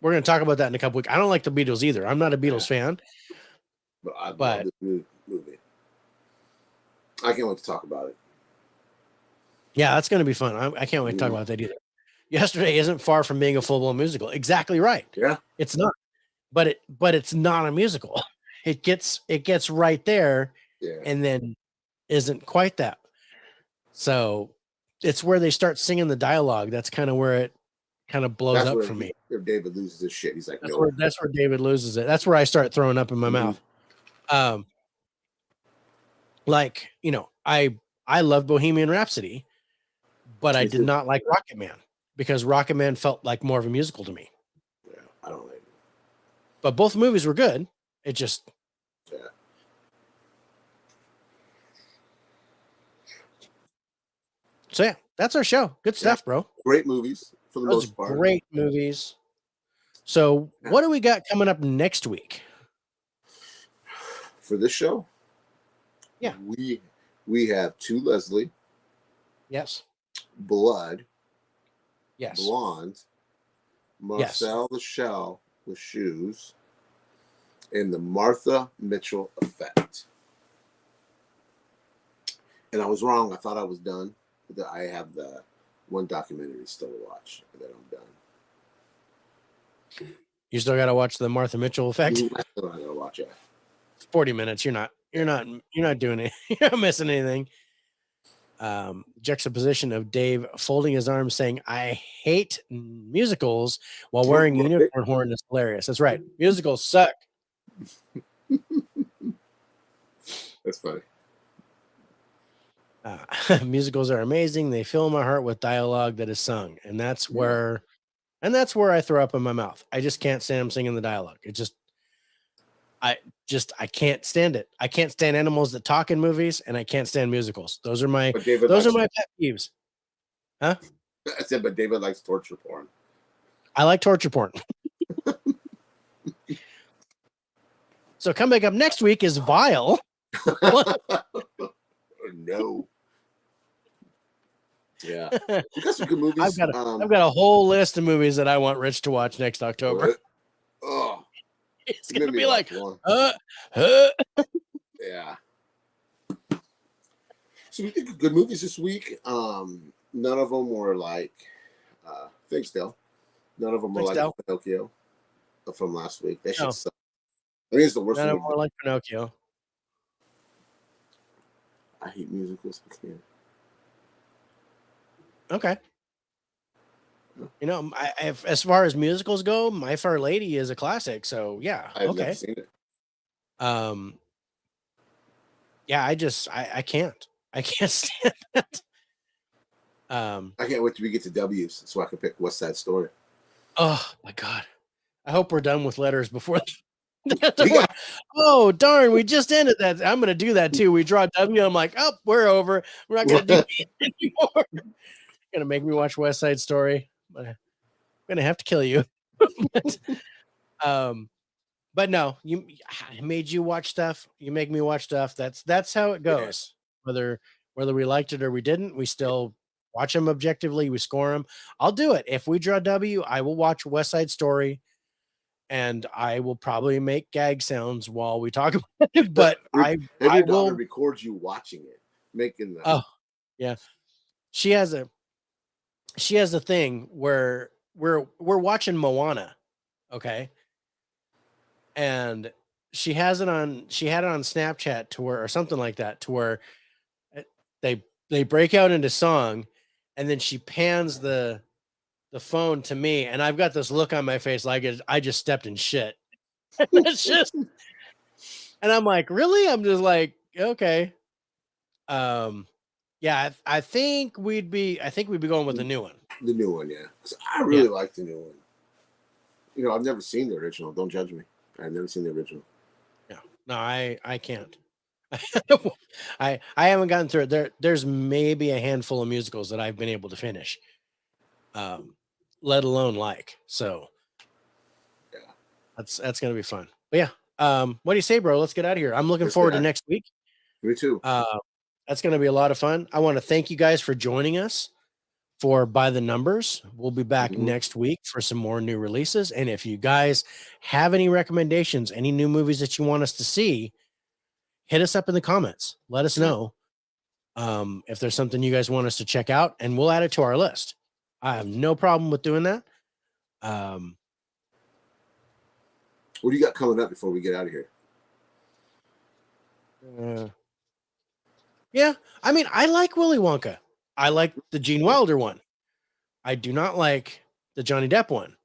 We're going to talk about that in a couple weeks. I don't like the Beatles either. I'm not a Beatles fan. But I love this movie. I can't wait to talk about it. Yeah, that's going to be fun. I can't wait to talk about that either. Yesterday isn't far from being a full-blown musical. Exactly right. Yeah. It's not. But it's not a musical. It gets right there and then isn't quite that. So it's where they start singing the dialogue. That's kind of where it kind of blows up for me. If David loses his shit, he's like, that's where David loses it. That's where I start throwing up in my mouth. Like, I love Bohemian Rhapsody, but I did not like Rocket Man because Rocket Man felt like more of a musical to me. Yeah, I don't like it. But both movies were good. It just So yeah, that's our show. Good stuff, bro. Great movies for the most part. Great movies. So what do we got coming up next week? For this show? Yeah. We have To Leslie. Yes. Blood. Yes. Blonde. Marcel the Shell with Shoes. And the Martha Mitchell Effect. And I was wrong. I thought I was done. But I have the one documentary still to watch, and then I'm done. You still got to watch the Martha Mitchell Effect? I still got to watch it. 40 minutes. You're not doing it. You're not missing anything. Juxtaposition of Dave folding his arms saying, I hate musicals while wearing a unicorn horn is hilarious. That's right. Musicals suck. That's funny. Musicals are amazing. They fill my heart with dialogue that is sung, and that's where I throw up in my mouth. I just can't stand them singing the dialogue. I can't stand it. I can't stand animals that talk in movies, and I can't stand musicals. Those are my But David likes pet peeves. Huh? I said, but David likes torture porn. I like torture porn. So come back up next week is Vile. No. Yeah. We got some good movies. I've got a whole list of movies that I want Rich to watch next October. Oh, it's gonna be like, yeah. So we did good movies this week. None of them were like, thanks, Del. None of them were like Pinocchio from last week. That shit sucked. I think it's the worst. None of them were like Pinocchio. I hate musicals. Okay. You know, as far as musicals go, My Fair Lady is a classic. So yeah, I've never seen it. Yeah, I can't stand that. I can't wait till we get to W's so I can pick West Side Story. Oh my God. I hope we're done with letters before oh darn, we just ended that. I'm gonna do that too. We draw W. I'm like, oh, we're over. We're not gonna do it anymore. Gonna make me watch West Side Story. I'm gonna have to kill you. But no, I made you watch stuff. You make me watch stuff. That's how it goes. Yeah. Whether we liked it or we didn't, we still watch them objectively. We score them. I'll do it. If we draw W, I will watch West Side Story, and I will probably make gag sounds while we talk about it. But I will record you watching it, making the. Oh, yeah. She has a thing where we're watching Moana, okay, and she had it on Snapchat to where, or something like that, to where they break out into song, and then she pans the phone to me, and I've got this look on my face like I just stepped in shit. It's just, and I'm like, really? I'm just like, okay. Yeah, I think we'd be going with the new one. The new one, yeah. I really like the new one. You know, I've never seen the original. Don't judge me. I've never seen the original. No, I can't. I haven't gotten through it. There's maybe a handful of musicals that I've been able to finish, let alone like. So yeah, that's gonna be fun. But yeah, what do you say, bro? Let's get out of here. I'm looking forward to next week. Me too. That's gonna be a lot of fun. I want to thank you guys for joining us for By the Numbers. We'll be back next week for some more new releases. And if you guys have any recommendations, any new movies that you want us to see, hit us up in the comments. Let us know if there's something you guys want us to check out, and we'll add it to our list. I have no problem with doing that. What do you got coming up before we get out of here? Yeah, I mean, I like Willy Wonka. I like the Gene Wilder one. I do not like the Johnny Depp one.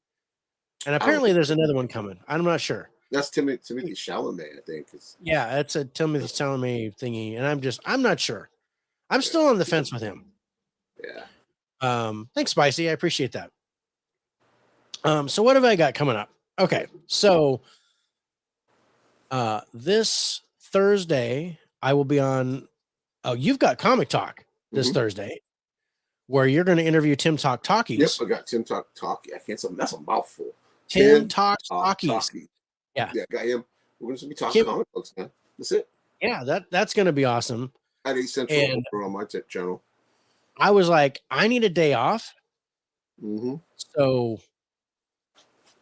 And apparently there's another one coming. I'm not sure. That's Timothy Chalamet, I think. Yeah, it's a Timothy Chalamet thingy. And I'm not sure. I'm still on the fence with him. Yeah. Thanks, Spicy. I appreciate that. So what have I got coming up? Okay. So this Thursday, I will be on. Oh, you've got Comic Talk this Thursday, where you're going to interview Tim Talk Talkies. Yep, I got Tim Talk Talkie. I can't say that's a mouthful. Tim Talk Talkies. Yeah, got him. We're going to be talking comic books, man. That's it. Yeah, that's going to be awesome. At 8 Central on my channel. I was like, I need a day off. So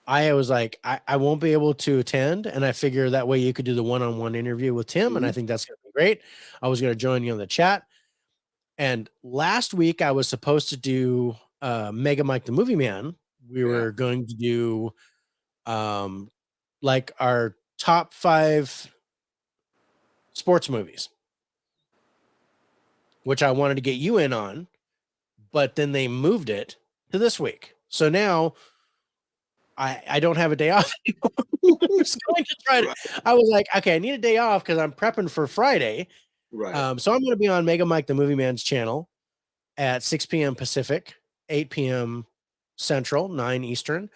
I was like, I won't be able to attend. And I figure that way you could do the one-on-one interview with Tim. And I think that's going to be great. I was going to join you on the chat. And last week I was supposed to do Mega Mike the Movie Man. We were going to do like our top 5 sports movies, which I wanted to get you in on, but then they moved it to this week. So now I don't have a day off. I was going to try to, Right. I was like, okay, I need a day off because I'm prepping for Friday. Right. So I'm going to be on Mega Mike the Movie Man's channel at 6 p.m. Pacific, 8 p.m. Central, 9 Eastern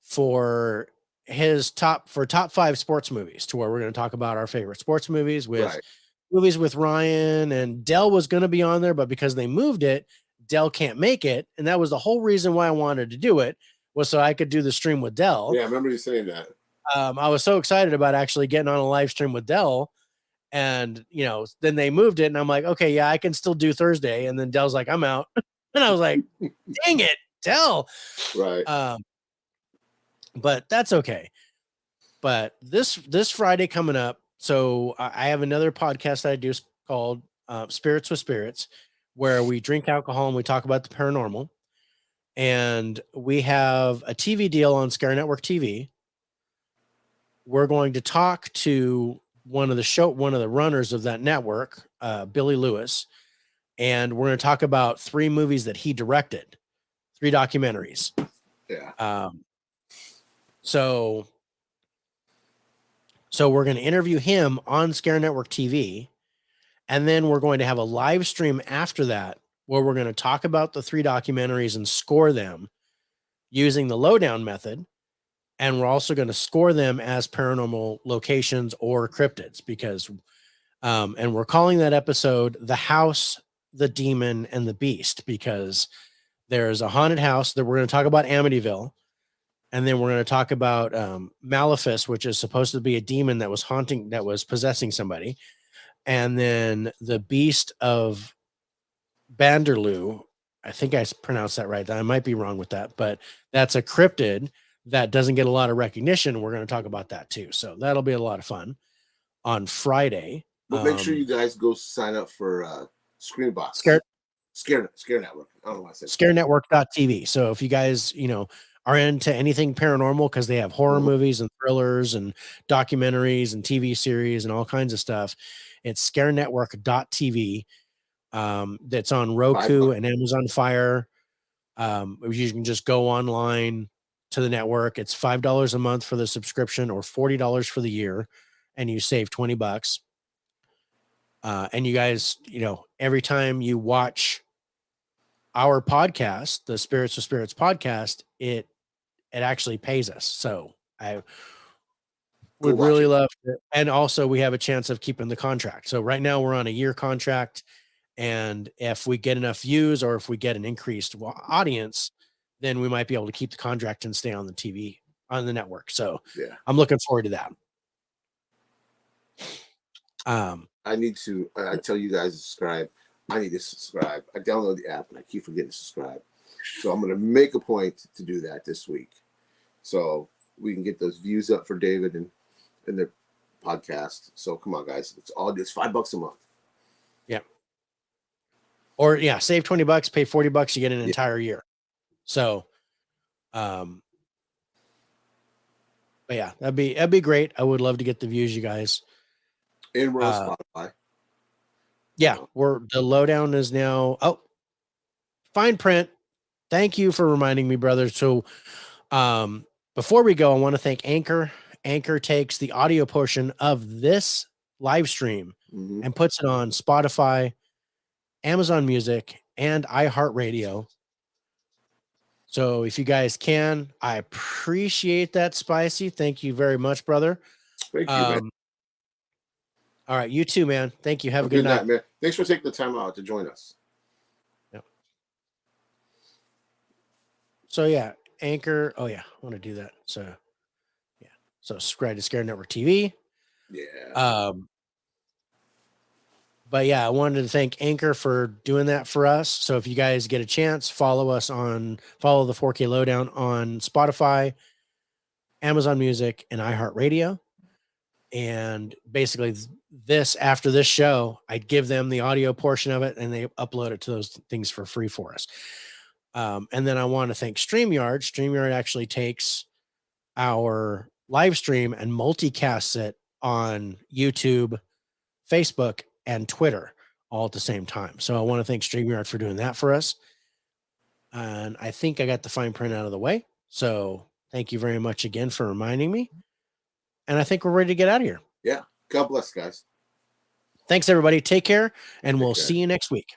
for his top 5 sports movies, to where we're going to talk about our favorite sports movies with Ryan, and Dell was going to be on there, but because they moved it, Dell can't make it. And that was the whole reason why I wanted to do it, was so I could do the stream with Dell. Yeah, I remember you saying that. I was so excited about actually getting on a live stream with Dell. And, then they moved it, and I'm like, okay, yeah, I can still do Thursday. And then Dell's like, I'm out. And I was like, dang it, Dell. Right. But that's okay. But this Friday coming up, so I have another podcast that I do called Spirits with Spirits, where we drink alcohol and we talk about the paranormal. And we have a TV deal on Scare Network TV. We're going to talk to one of the runners of that network, Billy Lewis, and we're going to talk about 3 movies that he directed, 3 documentaries. Yeah. So we're going to interview him on Scare Network TV, and then we're going to have a live stream after that where we're going to talk about the 3 documentaries and score them using the Lowedown method. And we're also going to score them as paranormal locations or cryptids, because, and we're calling that episode The House, the Demon, and the Beast, because there's a haunted house that we're going to talk about, Amityville. And then we're going to talk about Maleficus, which is supposed to be a demon that was possessing somebody. And then the Beast of Banderloo, I think I pronounced that right. I might be wrong with that, but that's a cryptid that doesn't get a lot of recognition. We're going to talk about that too. So that'll be a lot of fun on Friday. But make sure you guys go sign up for Screenbox. Scare Network. I don't know why I said ScareNetwork.tv. So if you guys, are into anything paranormal, because they have horror movies and thrillers and documentaries and TV series and all kinds of stuff, it's ScareNetwork.tv. That's on Roku and Amazon Fire. You can just go online to the network. It's $5 a month for the subscription, or $40 for the year, and you save $20. And you guys, every time you watch our podcast, the Spirits with Spirits podcast, it actually pays us. So I would really love to. And also we have a chance of keeping the contract. So right now we're on a year contract, and if we get enough views, or if we get an increased audience, then we might be able to keep the contract and stay on the TV, on the network. So yeah, I'm looking forward to that. I need to, I tell you guys to subscribe. I need to subscribe. I download the app and I keep forgetting to subscribe. So I'm going to make a point to do that this week, so we can get those views up for David and the podcast. So come on, guys. It's $5 a month. Yeah. Or save $20, pay $40, you get an entire year. So, but yeah, that'd be great. I would love to get the views, you guys. And we're on Spotify. Yeah, the Lowedown is now. Oh, fine print. Thank you for reminding me, brother. So, before we go, I want to thank Anchor. Anchor takes the audio portion of this live stream and puts it on Spotify, Amazon Music, and iHeartRadio. So if you guys can, I appreciate that, Spicy. Thank you very much, brother. Thank you, man. All right, you too, man. Thank you. Have a good night, man. Thanks for taking the time out to join us. Yep. So yeah, Anchor. Oh yeah, I want to do that. So yeah, so subscribe to Scare Network TV. Yeah. But yeah, I wanted to thank Anchor for doing that for us. So if you guys get a chance, follow the 4K Lowdown on Spotify, Amazon Music, and iHeartRadio. And basically after this show, I'd give them the audio portion of it, and they upload it to those things for free for us. And then I want to thank StreamYard. StreamYard actually takes our live stream and multicasts it on YouTube, Facebook, and Twitter all at the same time. So I want to thank StreamYard for doing that for us. And I think I got the fine print out of the way. So Thank you very much again for reminding me. And I think we're ready to get out of here. Yeah. God bless, guys. Thanks, everybody. Take care, and Take we'll care. see you next week.